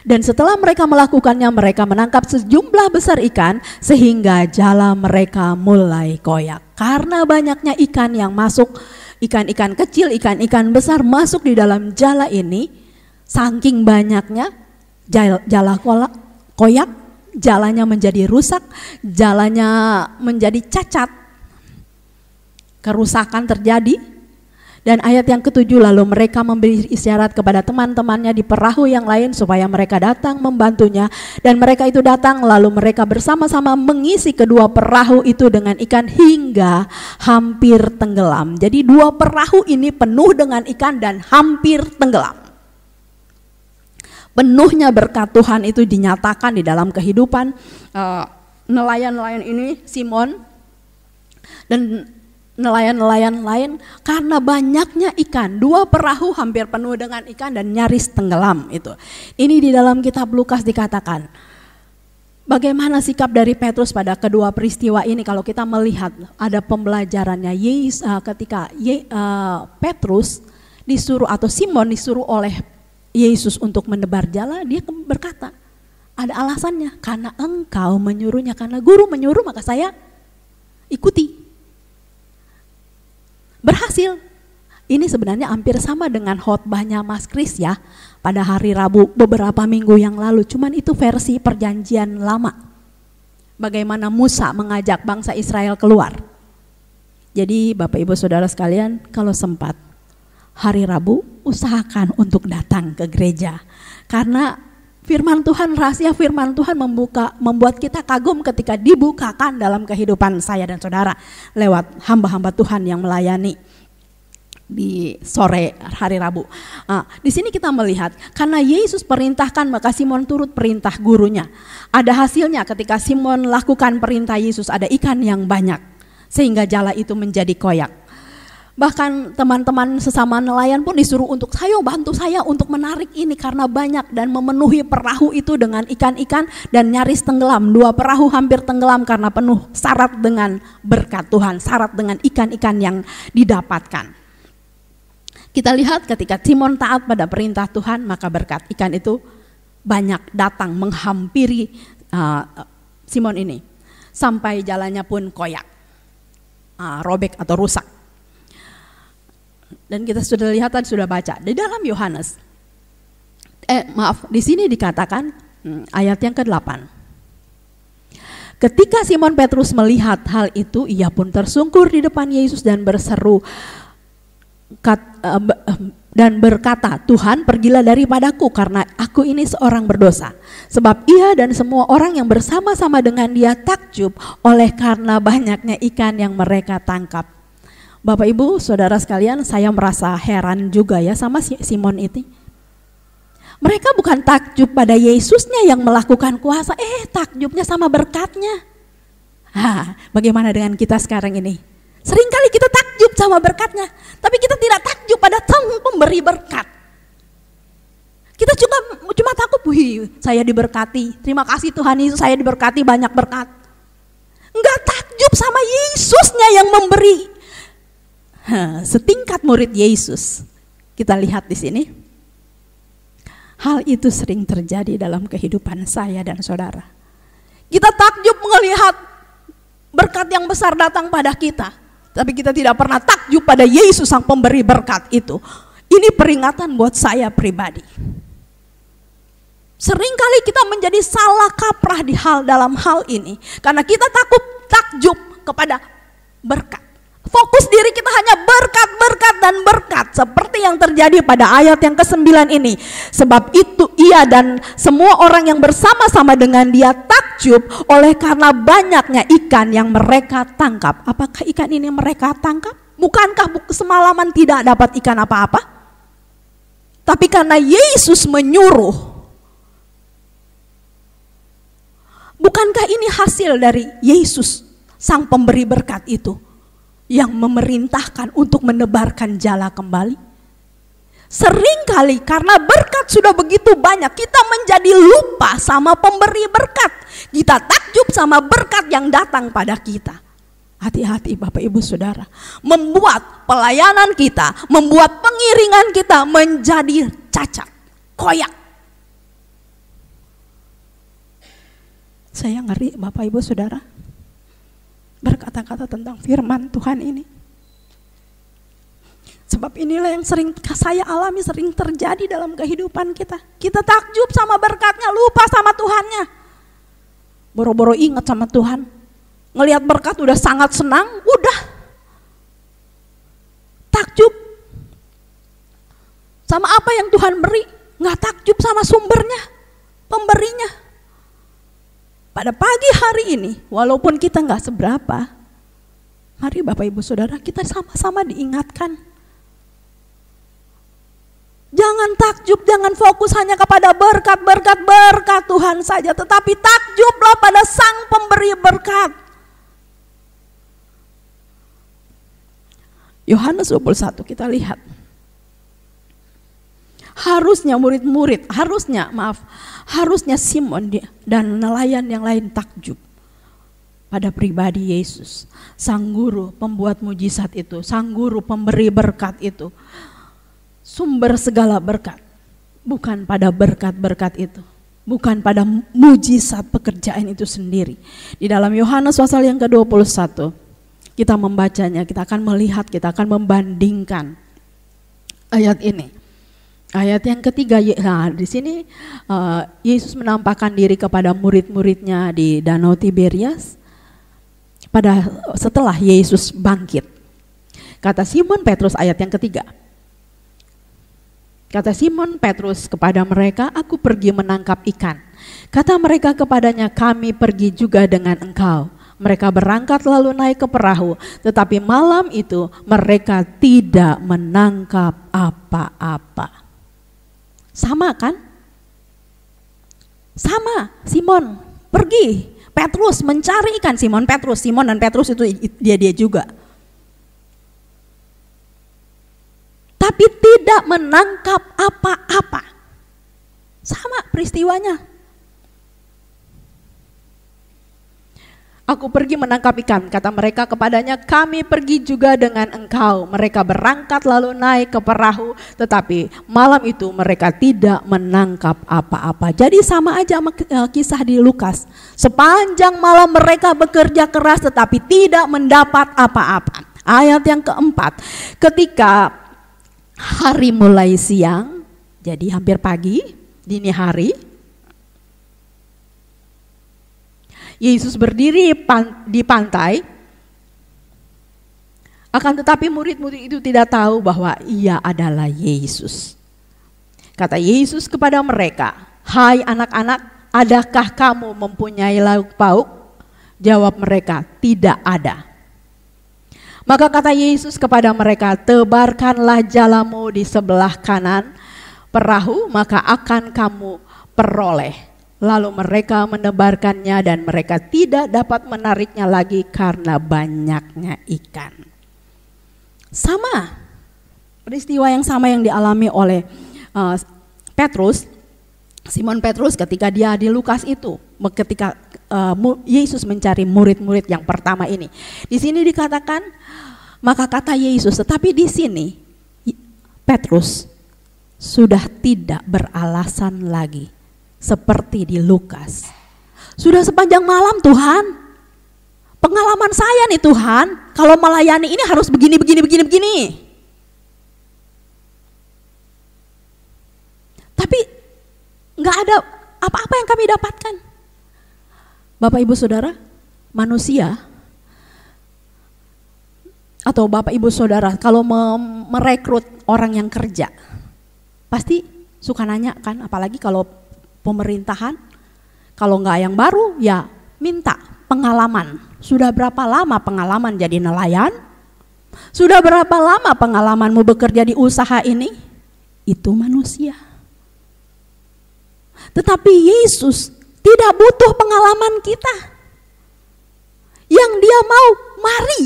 Dan setelah mereka melakukannya, mereka menangkap sejumlah besar ikan sehingga jala mereka mulai koyak. Karena banyaknya ikan yang masuk, ikan-ikan kecil, ikan-ikan besar masuk di dalam jala ini, saking banyaknya jala koyak, jalanya menjadi rusak, jalanya menjadi cacat, kerusakan terjadi. Dan ayat yang ke-7, lalu mereka memberi isyarat kepada teman-temannya di perahu yang lain supaya mereka datang membantunya. Dan mereka itu datang, lalu mereka bersama-sama mengisi kedua perahu itu dengan ikan hingga hampir tenggelam. Jadi dua perahu ini penuh dengan ikan dan hampir tenggelam. Penuhnya berkat Tuhan itu dinyatakan di dalam kehidupan nelayan-nelayan ini, Simon dan nelayan-nelayan lain, karena banyaknya ikan. Dua perahu hampir penuh dengan ikan dan nyaris tenggelam itu. Ini di dalam kitab Lukas dikatakan. Bagaimana sikap dari Petrus pada kedua peristiwa ini? Kalau kita melihat ada pembelajarannya, ketika Petrus disuruh atau Simon disuruh oleh Yesus untuk menebar jala, dia berkata, ada alasannya, karena engkau menyuruhnya, karena guru menyuruh maka saya ikuti. Berhasil. Ini sebenarnya hampir sama dengan khotbahnya Mas Kris ya pada hari Rabu beberapa minggu yang lalu. Cuman itu versi perjanjian lama. Bagaimana Musa mengajak bangsa Israel keluar. Jadi Bapak Ibu Saudara sekalian, kalau sempat hari Rabu usahakan untuk datang ke gereja. Karena firman Tuhan, rahasia firman Tuhan membuat kita kagum ketika dibukakan dalam kehidupan saya dan saudara lewat hamba-hamba Tuhan yang melayani di sore hari Rabu. Di sini kita melihat karena Yesus perintahkan maka Simon turut perintah gurunya. Ada hasilnya ketika Simon lakukan perintah Yesus, ada ikan yang banyak sehingga jala itu menjadi koyak. Bahkan teman-teman sesama nelayan pun disuruh untuk bantu saya untuk menarik ini karena banyak, dan memenuhi perahu itu dengan ikan-ikan dan nyaris tenggelam. Dua perahu hampir tenggelam karena penuh syarat dengan berkat Tuhan, syarat dengan ikan-ikan yang didapatkan. Kita lihat ketika Simon taat pada perintah Tuhan, maka berkat ikan itu banyak datang menghampiri Simon ini. Sampai jalannya pun koyak, robek atau rusak. Dan kita sudah lihat dan sudah baca di dalam Yohanes. Di sini dikatakan ayat yang ke-8. Ketika Simon Petrus melihat hal itu, ia pun tersungkur di depan Yesus dan berseru dan berkata, "Tuhan, pergilah daripadaku karena aku ini seorang berdosa." Sebab ia dan semua orang yang bersama-sama dengan dia takjub oleh karena banyaknya ikan yang mereka tangkap. Bapak Ibu Saudara sekalian, saya merasa heran juga ya sama Simon itu. Mereka bukan takjub pada Yesusnya yang melakukan kuasa, takjubnya sama berkatnya. Bagaimana dengan kita sekarang ini? Seringkali kita takjub sama berkatnya, tapi kita tidak takjub pada Sang pemberi berkat. Kita juga cuma takut, wih saya diberkati, terima kasih Tuhan Yesus saya diberkati banyak berkat. Enggak takjub sama Yesusnya yang memberi. Setingkat murid Yesus, kita lihat di sini. Hal itu sering terjadi dalam kehidupan saya dan saudara. Kita takjub melihat berkat yang besar datang pada kita, tapi kita tidak pernah takjub pada Yesus sang pemberi berkat itu. Ini peringatan buat saya pribadi. Seringkali kita menjadi salah kaprah dalam hal ini, karena kita takjub kepada berkat. Fokus diri kita hanya berkat, berkat, dan berkat. Seperti yang terjadi pada ayat yang ke-9 ini. Sebab itu ia dan semua orang yang bersama-sama dengan dia takjub oleh karena banyaknya ikan yang mereka tangkap. Apakah ikan ini mereka tangkap? Bukankah semalaman tidak dapat ikan apa-apa? Tapi karena Yesus menyuruh. Bukankah ini hasil dari Yesus, sang pemberi berkat itu, yang memerintahkan untuk menebarkan jala kembali? Seringkali karena berkat sudah begitu banyak, kita menjadi lupa sama pemberi berkat. Kita takjub sama berkat yang datang pada kita. Hati-hati Bapak Ibu Saudara, membuat pelayanan kita, membuat pengiringan kita menjadi cacat, koyak. Saya ngeri Bapak Ibu Saudara berkata-kata tentang firman Tuhan ini. Sebab inilah yang sering saya alami, sering terjadi dalam kehidupan kita. Kita takjub sama berkatnya, lupa sama Tuhannya. Boro-boro ingat sama Tuhan. Ngelihat berkat udah sangat senang, udah. Takjub sama apa yang Tuhan beri, nggak takjub sama sumbernya, pemberinya. Pada pagi hari ini, walaupun kita nggak seberapa, mari Bapak Ibu Saudara kita sama-sama diingatkan. Jangan takjub, jangan fokus hanya kepada berkat Tuhan saja, tetapi takjublah pada sang pemberi berkat. Yohanes 21 kita lihat. Harusnya Simon dan nelayan yang lain takjub pada pribadi Yesus, sang guru pembuat mujizat itu, sang guru pemberi berkat itu, sumber segala berkat. Bukan pada berkat-berkat itu, bukan pada mujizat pekerjaan itu sendiri. Di dalam Yohanes pasal yang ke-21 kita membacanya, kita akan melihat, kita akan membandingkan ayat ini. Ayat yang ketiga, nah di sini Yesus menampakkan diri kepada murid-muridnya di Danau Tiberias setelah Yesus bangkit. Kata Simon Petrus, ayat yang ketiga. Kata Simon Petrus kepada mereka, aku pergi menangkap ikan. Kata mereka kepadanya, kami pergi juga dengan engkau. Mereka berangkat lalu naik ke perahu, tetapi malam itu mereka tidak menangkap apa-apa. Sama kan? Sama, Simon pergi, Petrus mencari ikan. Simon dan Petrus itu dia juga. Tapi tidak menangkap apa-apa. Sama peristiwanya. Aku pergi menangkap ikan, kata mereka kepadanya, kami pergi juga dengan engkau. Mereka berangkat lalu naik ke perahu, tetapi malam itu mereka tidak menangkap apa-apa. Jadi sama aja sama kisah di Lukas. Sepanjang malam mereka bekerja keras tetapi tidak mendapat apa-apa. Ayat yang keempat, ketika hari mulai siang, jadi hampir pagi, dini hari, Yesus berdiri di pantai, akan tetapi murid-murid itu tidak tahu bahwa ia adalah Yesus. Kata Yesus kepada mereka, hai anak-anak, adakah kamu mempunyai lauk pauk? Jawab mereka, tidak ada. Maka kata Yesus kepada mereka, tebarkanlah jalamu di sebelah kanan perahu, maka akan kamu peroleh. Lalu mereka menebarkannya dan mereka tidak dapat menariknya lagi karena banyaknya ikan. Sama, peristiwa yang sama yang dialami oleh Petrus Simon Petrus ketika dia di Lukas itu, ketika Yesus mencari murid-murid yang pertama ini. Di sini dikatakan, maka kata Yesus, tetapi di sini Petrus sudah tidak beralasan lagi seperti di Lukas. Sudah sepanjang malam Tuhan, pengalaman saya nih Tuhan, kalau melayani ini harus begini. Tapi nggak ada apa-apa yang kami dapatkan. Bapak Ibu Saudara, manusia atau Bapak Ibu Saudara kalau merekrut orang yang kerja, pasti suka nanya kan, apalagi kalau pemerintahan, kalau nggak yang baru ya minta pengalaman. Sudah berapa lama pengalaman jadi nelayan? Sudah berapa lama pengalamanmu bekerja di usaha ini? Itu manusia. Tetapi Yesus tidak butuh pengalaman kita. Yang dia mau, mari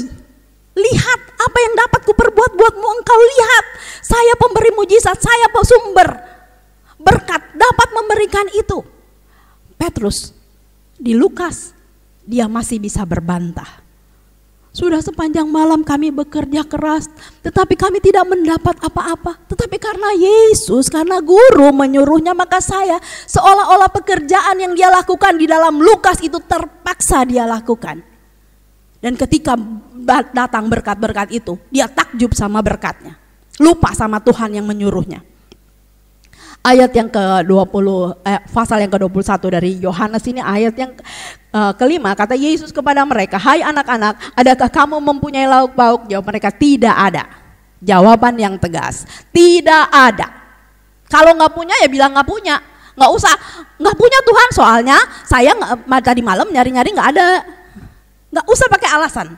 lihat apa yang dapat kuperbuat buatmu, engkau lihat. Saya pemberi mujizat, saya sumber berkat, dapat memberikan itu. Petrus di Lukas, dia masih bisa berbantah. Sudah sepanjang malam kami bekerja keras, tetapi kami tidak mendapat apa-apa. Tetapi karena Yesus, karena guru menyuruhnya, maka saya seolah-olah pekerjaan yang dia lakukan di dalam Lukas itu terpaksa dia lakukan. Dan ketika datang berkat-berkat itu, dia takjub sama berkatnya. Lupa sama Tuhan yang menyuruhnya. Ayat yang ke-20, pasal yang ke-21 dari Yohanes ini, ayat yang kelima, kata Yesus kepada mereka, hai anak-anak, adakah kamu mempunyai lauk pauk? Jawab mereka, tidak ada. Jawaban yang tegas, tidak ada. Kalau nggak punya ya bilang nggak punya, nggak usah, nggak punya Tuhan, soalnya saya tadi malam nyari-nyari nggak ada. Nggak usah pakai alasan.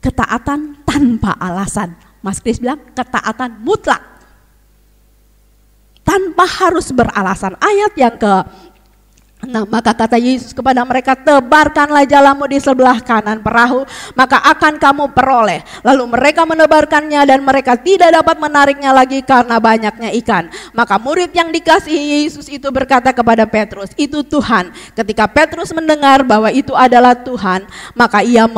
Ketaatan tanpa alasan. Mas Kris bilang ketaatan mutlak. Tanpa harus beralasan. Ayat yang ke-6, maka kata Yesus kepada mereka, tebarkanlah jalamu di sebelah kanan perahu, maka akan kamu peroleh. Lalu mereka menebarkannya dan mereka tidak dapat menariknya lagi karena banyaknya ikan. Maka murid yang dikasihi Yesus itu berkata kepada Petrus, itu Tuhan. Ketika Petrus mendengar bahwa itu adalah Tuhan, maka ia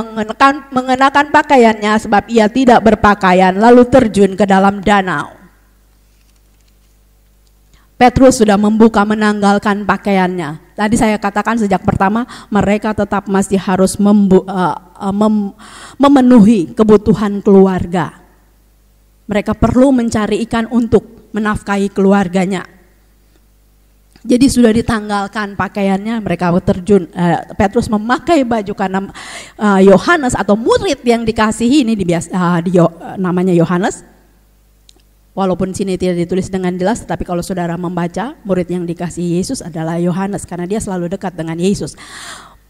mengenakan pakaiannya sebab ia tidak berpakaian, lalu terjun ke dalam danau. Petrus sudah membuka menanggalkan pakaiannya. Tadi saya katakan sejak pertama mereka tetap masih harus memenuhi kebutuhan keluarga. Mereka perlu mencari ikan untuk menafkahi keluarganya. Jadi sudah ditanggalkan pakaiannya, mereka terjun. Petrus memakai baju karena Yohanes atau murid yang dikasihi ini namanya Yohanes. Walaupun sini tidak ditulis dengan jelas, tetapi kalau saudara membaca, murid yang dikasihi Yesus adalah Yohanes karena dia selalu dekat dengan Yesus.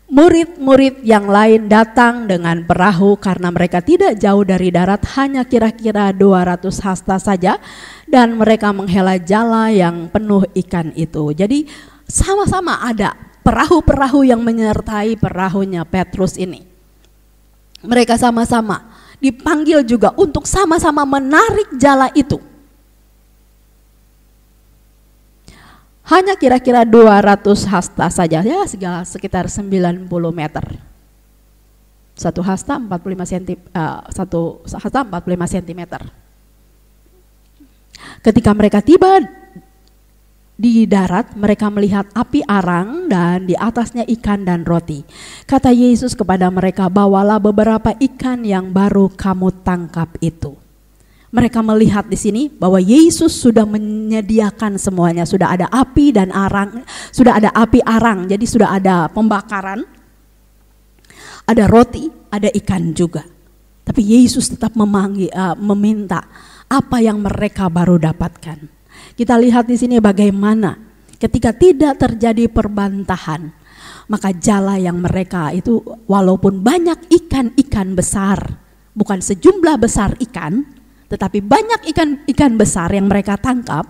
Murid-murid yang lain datang dengan perahu karena mereka tidak jauh dari darat, hanya kira-kira 200 hasta saja, dan mereka menghela jala yang penuh ikan itu. Jadi sama-sama ada perahu-perahu yang menyertai perahunya Petrus ini. Mereka sama-sama dipanggil juga untuk sama-sama menarik jala itu. Hanya kira-kira 200 hasta saja, ya sekitar 90 meter. Satu hasta 45 cm, satu hasta 45 cm. Ketika mereka tiba di darat, mereka melihat api arang dan di atasnya ikan dan roti. Kata Yesus kepada mereka, bawalah beberapa ikan yang baru kamu tangkap itu. Mereka melihat di sini bahwa Yesus sudah menyediakan semuanya, sudah ada api dan arang, sudah ada api arang, jadi sudah ada pembakaran, ada roti, ada ikan juga. Tapi Yesus tetap meminta apa yang mereka baru dapatkan. Kita lihat di sini bagaimana ketika tidak terjadi perbantahan, maka jala yang mereka itu walaupun banyak ikan-ikan besar, bukan sejumlah besar ikan, tetapi banyak ikan-ikan besar yang mereka tangkap,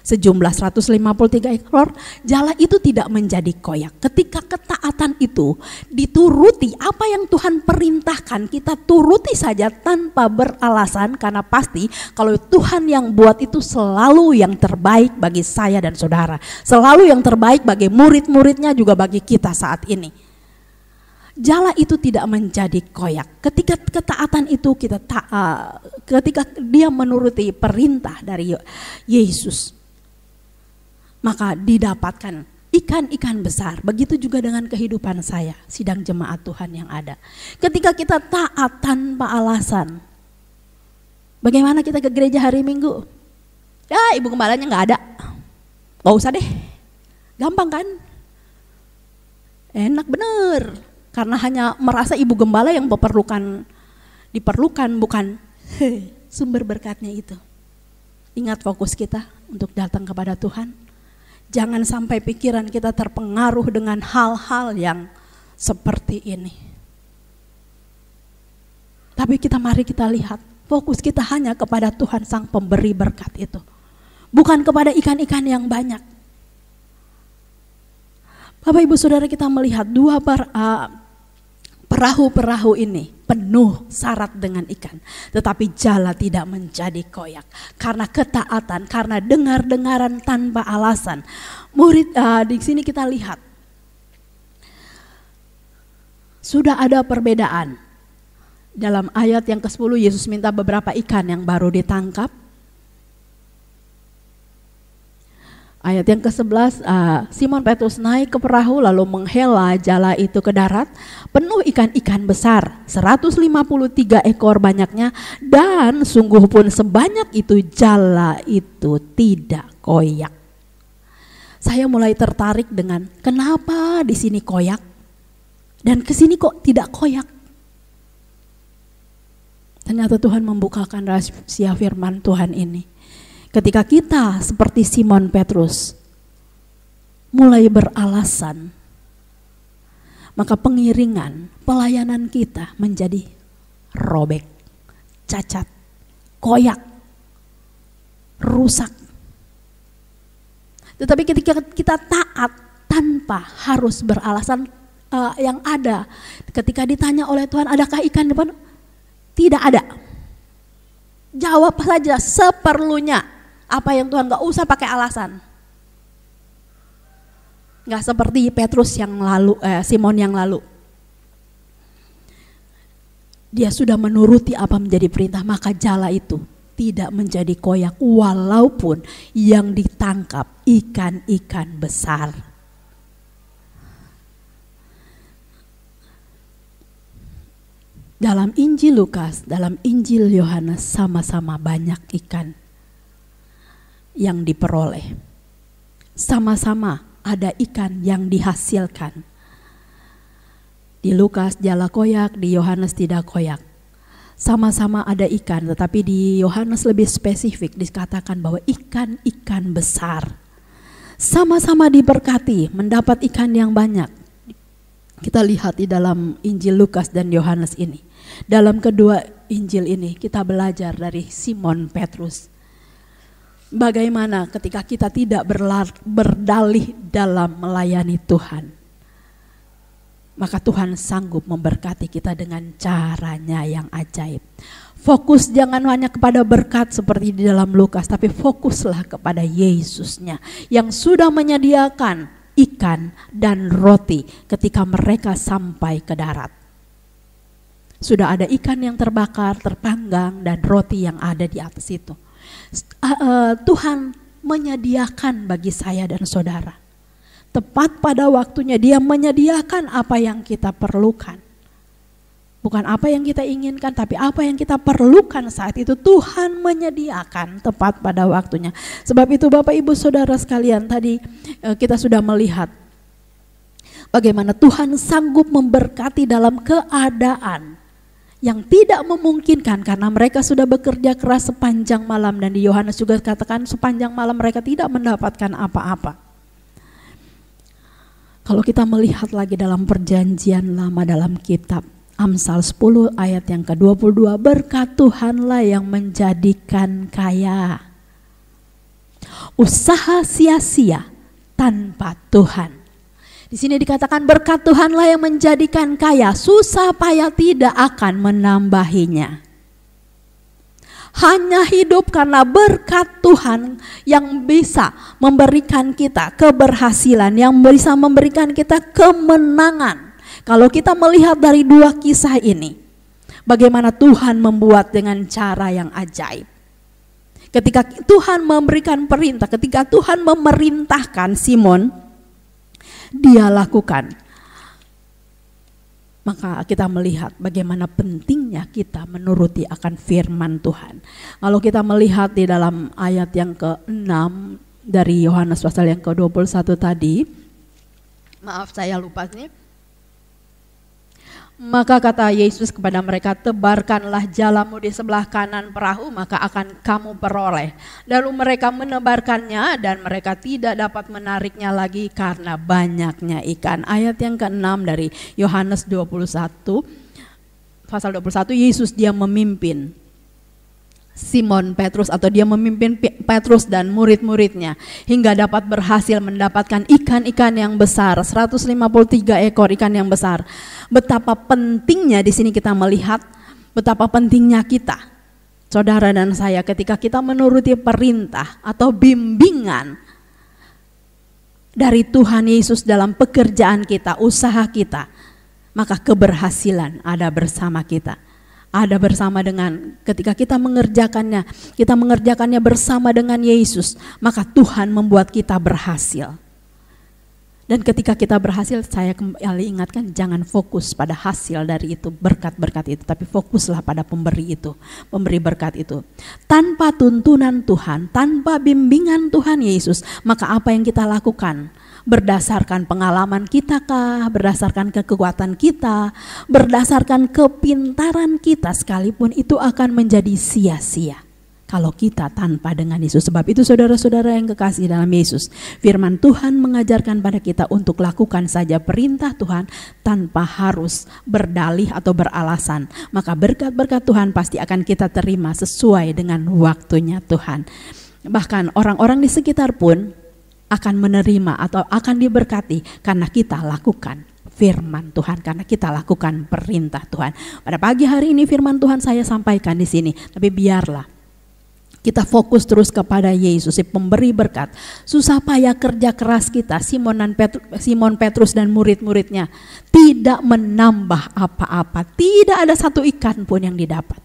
sejumlah 153 ekor, jala itu tidak menjadi koyak. Ketika ketaatan itu dituruti, apa yang Tuhan perintahkan kita turuti saja tanpa beralasan, karena pasti kalau Tuhan yang buat itu selalu yang terbaik bagi saya dan saudara, selalu yang terbaik bagi murid-muridnya, juga bagi kita saat ini. Jala itu tidak menjadi koyak. Ketika ketaatan itu ketika dia menuruti perintah dari Yesus, maka didapatkan ikan-ikan besar. Begitu juga dengan kehidupan saya, sidang jemaat Tuhan yang ada. Ketika kita taat tanpa alasan, bagaimana kita ke gereja hari Minggu? Ya, ibu gembalanya nggak ada, nggak usah deh, gampang kan? Enak bener. Karena hanya merasa ibu gembala yang diperlukan, bukan sumber berkatnya itu. Ingat fokus kita untuk datang kepada Tuhan. Jangan sampai pikiran kita terpengaruh dengan hal-hal yang seperti ini. Tapi mari kita lihat, fokus kita hanya kepada Tuhan Sang Pemberi berkat itu. Bukan kepada ikan-ikan yang banyak. Bapak Ibu Saudara, kita melihat dua perahu-perahu ini penuh syarat dengan ikan, tetapi jala tidak menjadi koyak karena ketaatan, karena dengar-dengaran tanpa alasan. Murid di sini kita lihat sudah ada perbedaan. Dalam ayat yang ke-10 Yesus minta beberapa ikan yang baru ditangkap. Ayat yang ke-11, Simon Petrus naik ke perahu lalu menghela jala itu ke darat, penuh ikan-ikan besar, 153 ekor banyaknya, dan sungguh pun sebanyak itu jala itu tidak koyak. Saya mulai tertarik dengan kenapa di sini koyak dan ke sini kok tidak koyak. Ternyata Tuhan membukakan rahasia firman Tuhan ini. Ketika kita seperti Simon Petrus mulai beralasan, maka pengiringan, pelayanan kita menjadi robek, cacat, koyak, rusak. Tetapi ketika kita taat tanpa harus beralasan, yang ada ketika ditanya oleh Tuhan, adakah ikan depan? Tidak ada. Jawab saja seperlunya. Apa yang Tuhan, gak usah pakai alasan. Gak seperti Petrus yang lalu, Simon yang lalu. Dia sudah menuruti apa menjadi perintah, maka jala itu tidak menjadi koyak walaupun yang ditangkap ikan-ikan besar. Dalam Injil Lukas, dalam Injil Yohanes sama-sama banyak ikan yang diperoleh. Sama-sama ada ikan yang dihasilkan. Di Lukas jala koyak, di Yohanes tidak koyak. Sama-sama ada ikan, tetapi di Yohanes lebih spesifik dikatakan bahwa ikan-ikan besar. Sama-sama diberkati, mendapat ikan yang banyak. Kita lihat di dalam Injil Lukas dan Yohanes ini. Dalam kedua Injil ini kita belajar dari Simon Petrus. Bagaimana ketika kita tidak berdalih dalam melayani Tuhan, maka Tuhan sanggup memberkati kita dengan caranya yang ajaib. Fokus jangan hanya kepada berkat seperti di dalam Lukas, tapi fokuslah kepada Yesusnya yang sudah menyediakan ikan dan roti ketika mereka sampai ke darat. Sudah ada ikan yang terbakar, terpanggang, dan roti yang ada di atas itu. Tuhan menyediakan bagi saya dan saudara. Tepat pada waktunya Dia menyediakan apa yang kita perlukan. Bukan apa yang kita inginkan, tapi apa yang kita perlukan saat itu Tuhan menyediakan tepat pada waktunya. Sebab itu Bapak Ibu Saudara sekalian, tadi kita sudah melihat bagaimana Tuhan sanggup memberkati dalam keadaan yang tidak memungkinkan karena mereka sudah bekerja keras sepanjang malam, dan di Yohanes juga katakan sepanjang malam mereka tidak mendapatkan apa-apa. Kalau kita melihat lagi dalam perjanjian lama dalam kitab Amsal 10 ayat yang ke-22, berkat Tuhanlah yang menjadikan kaya. usaha sia-sia tanpa Tuhan. Di sini dikatakan berkat Tuhanlah yang menjadikan kaya, susah payah tidak akan menambahinya. Hanya hidup karena berkat Tuhan yang bisa memberikan kita keberhasilan, yang bisa memberikan kita kemenangan. Kalau kita melihat dari dua kisah ini, bagaimana Tuhan membuat dengan cara yang ajaib. Ketika Tuhan memberikan perintah, ketika Tuhan memerintahkan Simon, dia lakukan. Maka kita melihat bagaimana pentingnya kita menuruti akan firman Tuhan. Kalau kita melihat di dalam ayat yang ke-6 dari Yohanes pasal yang ke-21 tadi, maaf saya lupa nih. Maka kata Yesus kepada mereka, tebarkanlah jalamu di sebelah kanan perahu, maka akan kamu peroleh. Lalu mereka menebarkannya dan mereka tidak dapat menariknya lagi karena banyaknya ikan. Ayat yang ke-6 dari Yohanes 21, pasal 21, Yesus dia memimpin Simon Petrus, atau dia memimpin Petrus dan murid-muridnya hingga dapat berhasil mendapatkan ikan-ikan yang besar, 153 ekor ikan yang besar. Betapa pentingnya di sini kita melihat betapa pentingnya kita, saudara dan saya, ketika kita menuruti perintah atau bimbingan dari Tuhan Yesus dalam pekerjaan kita, usaha kita, maka keberhasilan ada bersama kita. Ada bersama dengan, ketika kita mengerjakannya bersama dengan Yesus, maka Tuhan membuat kita berhasil. Dan ketika kita berhasil, saya kembali ingatkan, jangan fokus pada hasil dari itu, berkat-berkat itu, tapi fokuslah pada pemberi itu, pemberi berkat itu. Tanpa tuntunan Tuhan, tanpa bimbingan Tuhan Yesus, maka apa yang kita lakukan? Berdasarkan pengalaman kita kah, berdasarkan kekuatan kita, berdasarkan kepintaran kita, sekalipun itu akan menjadi sia-sia kalau kita tanpa dengan Yesus. Sebab itu saudara-saudara yang kekasih dalam Yesus, firman Tuhan mengajarkan pada kita untuk lakukan saja perintah Tuhan tanpa harus berdalih atau beralasan. Maka berkat-berkat Tuhan pasti akan kita terima sesuai dengan waktunya Tuhan. Bahkan orang-orang di sekitar pun akan menerima atau akan diberkati karena kita lakukan firman Tuhan, karena kita lakukan perintah Tuhan. Pada pagi hari ini firman Tuhan saya sampaikan di sini, tapi biarlah kita fokus terus kepada Yesus, si pemberi berkat. Susah payah kerja keras kita, Simon Petrus dan murid-muridnya tidak menambah apa-apa, tidak ada satu ikan pun yang didapat.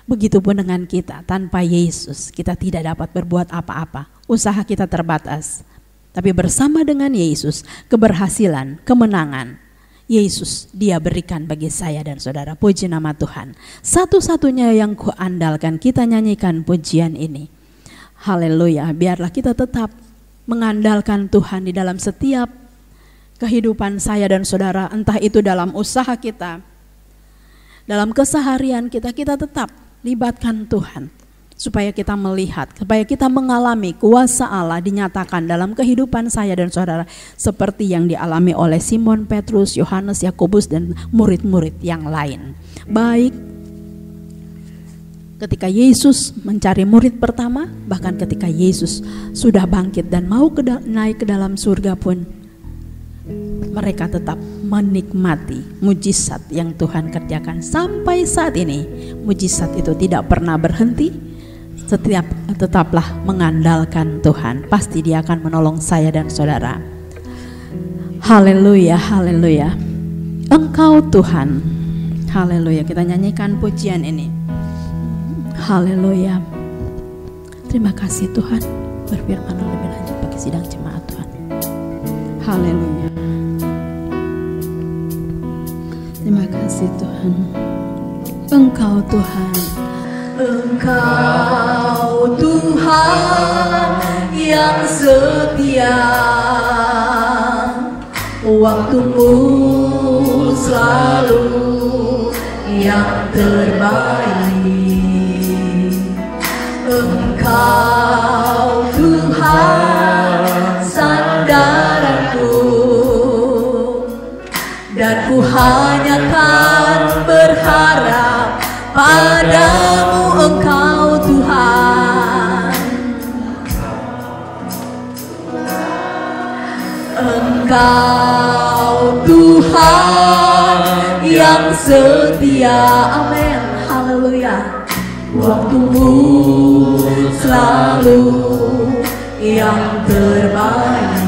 Begitupun dengan kita, tanpa Yesus kita tidak dapat berbuat apa-apa. Usaha kita terbatas. Tapi bersama dengan Yesus, keberhasilan, kemenangan, Yesus dia berikan bagi saya dan saudara. Puji nama Tuhan. Satu-satunya yang kuandalkan, kita nyanyikan pujian ini. Haleluya. Biarlah kita tetap mengandalkan Tuhan di dalam setiap kehidupan saya dan saudara. Entah itu dalam usaha kita, dalam keseharian kita, kita tetap libatkan Tuhan, supaya kita melihat, supaya kita mengalami kuasa Allah dinyatakan dalam kehidupan saya dan saudara, seperti yang dialami oleh Simon Petrus, Yohanes, Yakobus dan murid-murid yang lain. Baik ketika Yesus mencari murid pertama, bahkan ketika Yesus sudah bangkit dan mau naik ke dalam surga pun, mereka tetap menikmati mujizat yang Tuhan kerjakan. Sampai saat ini mujizat itu tidak pernah berhenti. Tetaplah mengandalkan Tuhan, pasti Dia akan menolong saya dan saudara. Haleluya, haleluya. Engkau Tuhan. Haleluya. Kita nyanyikan pujian ini. Haleluya. Terima kasih Tuhan. Berfirman lebih lanjut bagi sidang jemaat Tuhan. Haleluya. Terima kasih Tuhan. Engkau Tuhan. Engkau Tuhan yang setia, waktumu selalu yang terbaik. Engkau Tuhan sandaranku, dan ku hanya kan berharap padamu. Engkau Tuhan, Engkau Tuhan yang setia, amin, haleluya. Waktumu selalu yang terbaik.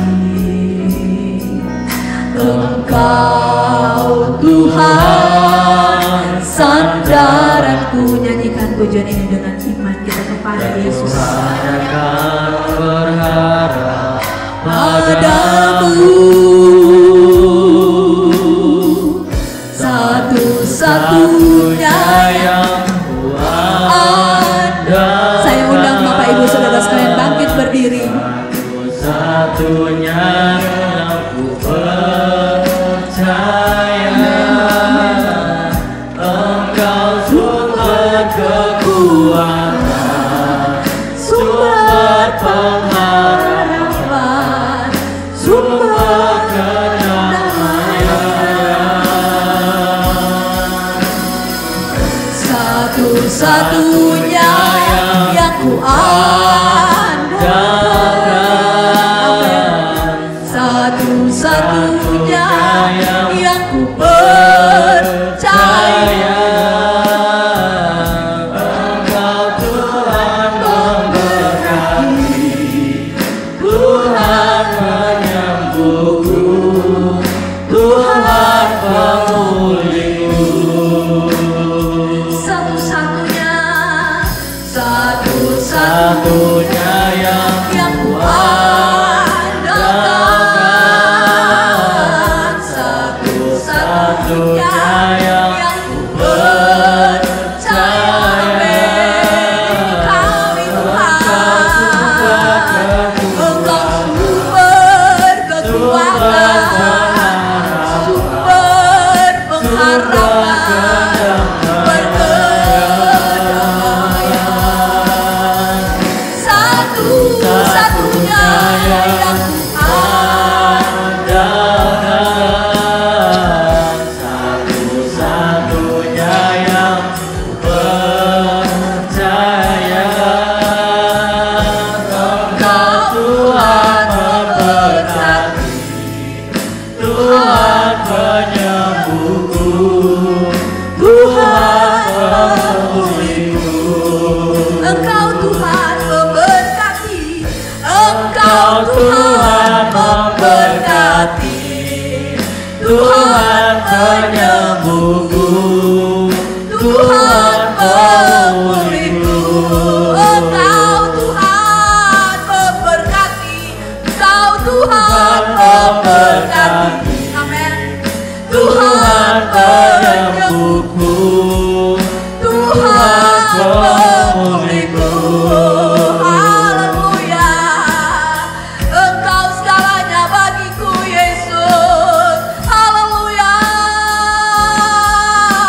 Engkau Tuhan sandaranku. Nyanyikan pujian ini dengan iman kita kepada Yesus. Akan berharap Padamu satu-satunya yang ada. Saya undang Bapak Ibu Saudara sekalian bangkit berdiri. Satu-satunya yang ku percaya, Engkau sumber kekuatan, sumber pengharapan, sumber kedamaian. Satu-satunya yang ku andalkan, satu-satunya yang ku percaya. Engkau Tuhan memberkati, Tuhan menyembuhku, Tuhan pemulihku. Satu-satunya yang ku andalkan, satu-satunya yang ku percaya. Kami Tuhan, Engkau sumber kekuatan, sumber pengharapan, satu-satunya yang ku andalkan, satu-satunya yang ku percaya. Engkau Tuhan memberkati, Tuhan penyembuhku, Tuhan pemulihku. Engkau Tuhan memberkati, Engkau Tuhan memberkati, Tuhan penyembuhku, Tuhan pemulihku. Engkau Tuhan memberkati, Engkau Tuhan memberkati, amin. Tuhan penyembuhku, Tuhan pemulihku. Haleluya. Engkau segalanya bagiku Yesus. Haleluya.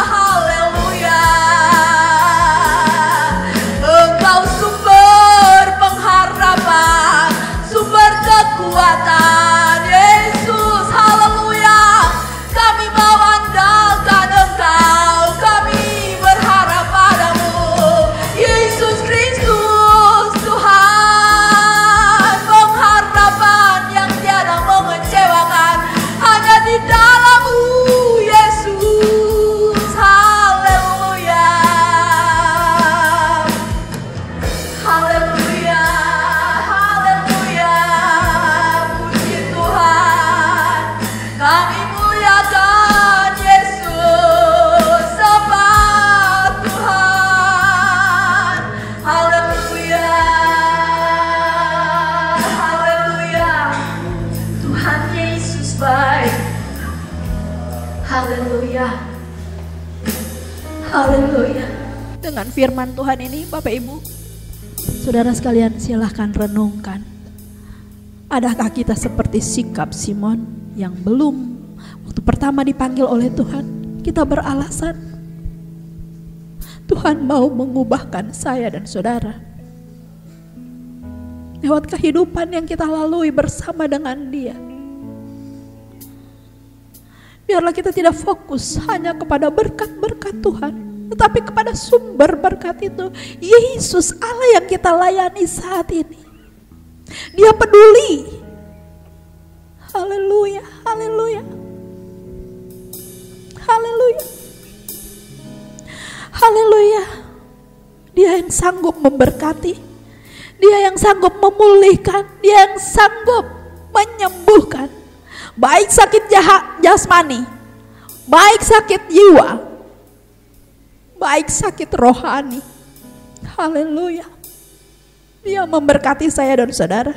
Haleluya. Engkau sumber pengharapan, sumber kekuatan Yesus. Haleluya. Kami mau andalkan Engkau, kami berharap padamu Yesus Kristus, Tuhan. Pengharapan yang tiada mengecewakan hanya di dalam-Mu Yesus. Haleluya. Haleluya. Haleluya. Puji Tuhan. Kami muliakan Yesus, sembah Tuhan. Haleluya. Haleluya. Tuhan Yesus baik. Haleluya. Haleluya. Dengan firman Tuhan ini, Bapak Ibu, saudara sekalian, silahkan renungkan. Adakah kita seperti sikap Simon yang belum waktu pertama dipanggil oleh Tuhan, kita beralasan Tuhan mau mengubahkan saya dan saudara lewat kehidupan yang kita lalui bersama dengan Dia. Biarlah kita tidak fokus hanya kepada berkat-berkat Tuhan, tetapi kepada sumber berkat itu, Yesus Allah yang kita layani saat ini. Dia peduli. Haleluya. yang sanggup memberkati, Dia yang sanggup memulihkan, Dia yang sanggup menyembuhkan. Baik sakit jasmani, baik sakit jiwa, baik sakit rohani. Haleluya. Dia memberkati saya dan saudara.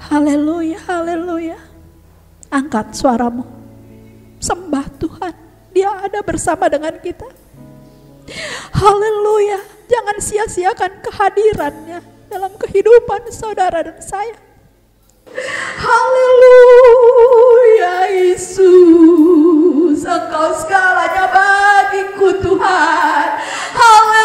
Haleluya, haleluya. Angkat suaramu, sembah Tuhan. Dia ada bersama dengan kita. Haleluya. Jangan sia-siakan kehadirannya dalam kehidupan saudara dan saya. Haleluya, Yesus, Engkau segalanya bagiku Tuhan. Haleluya.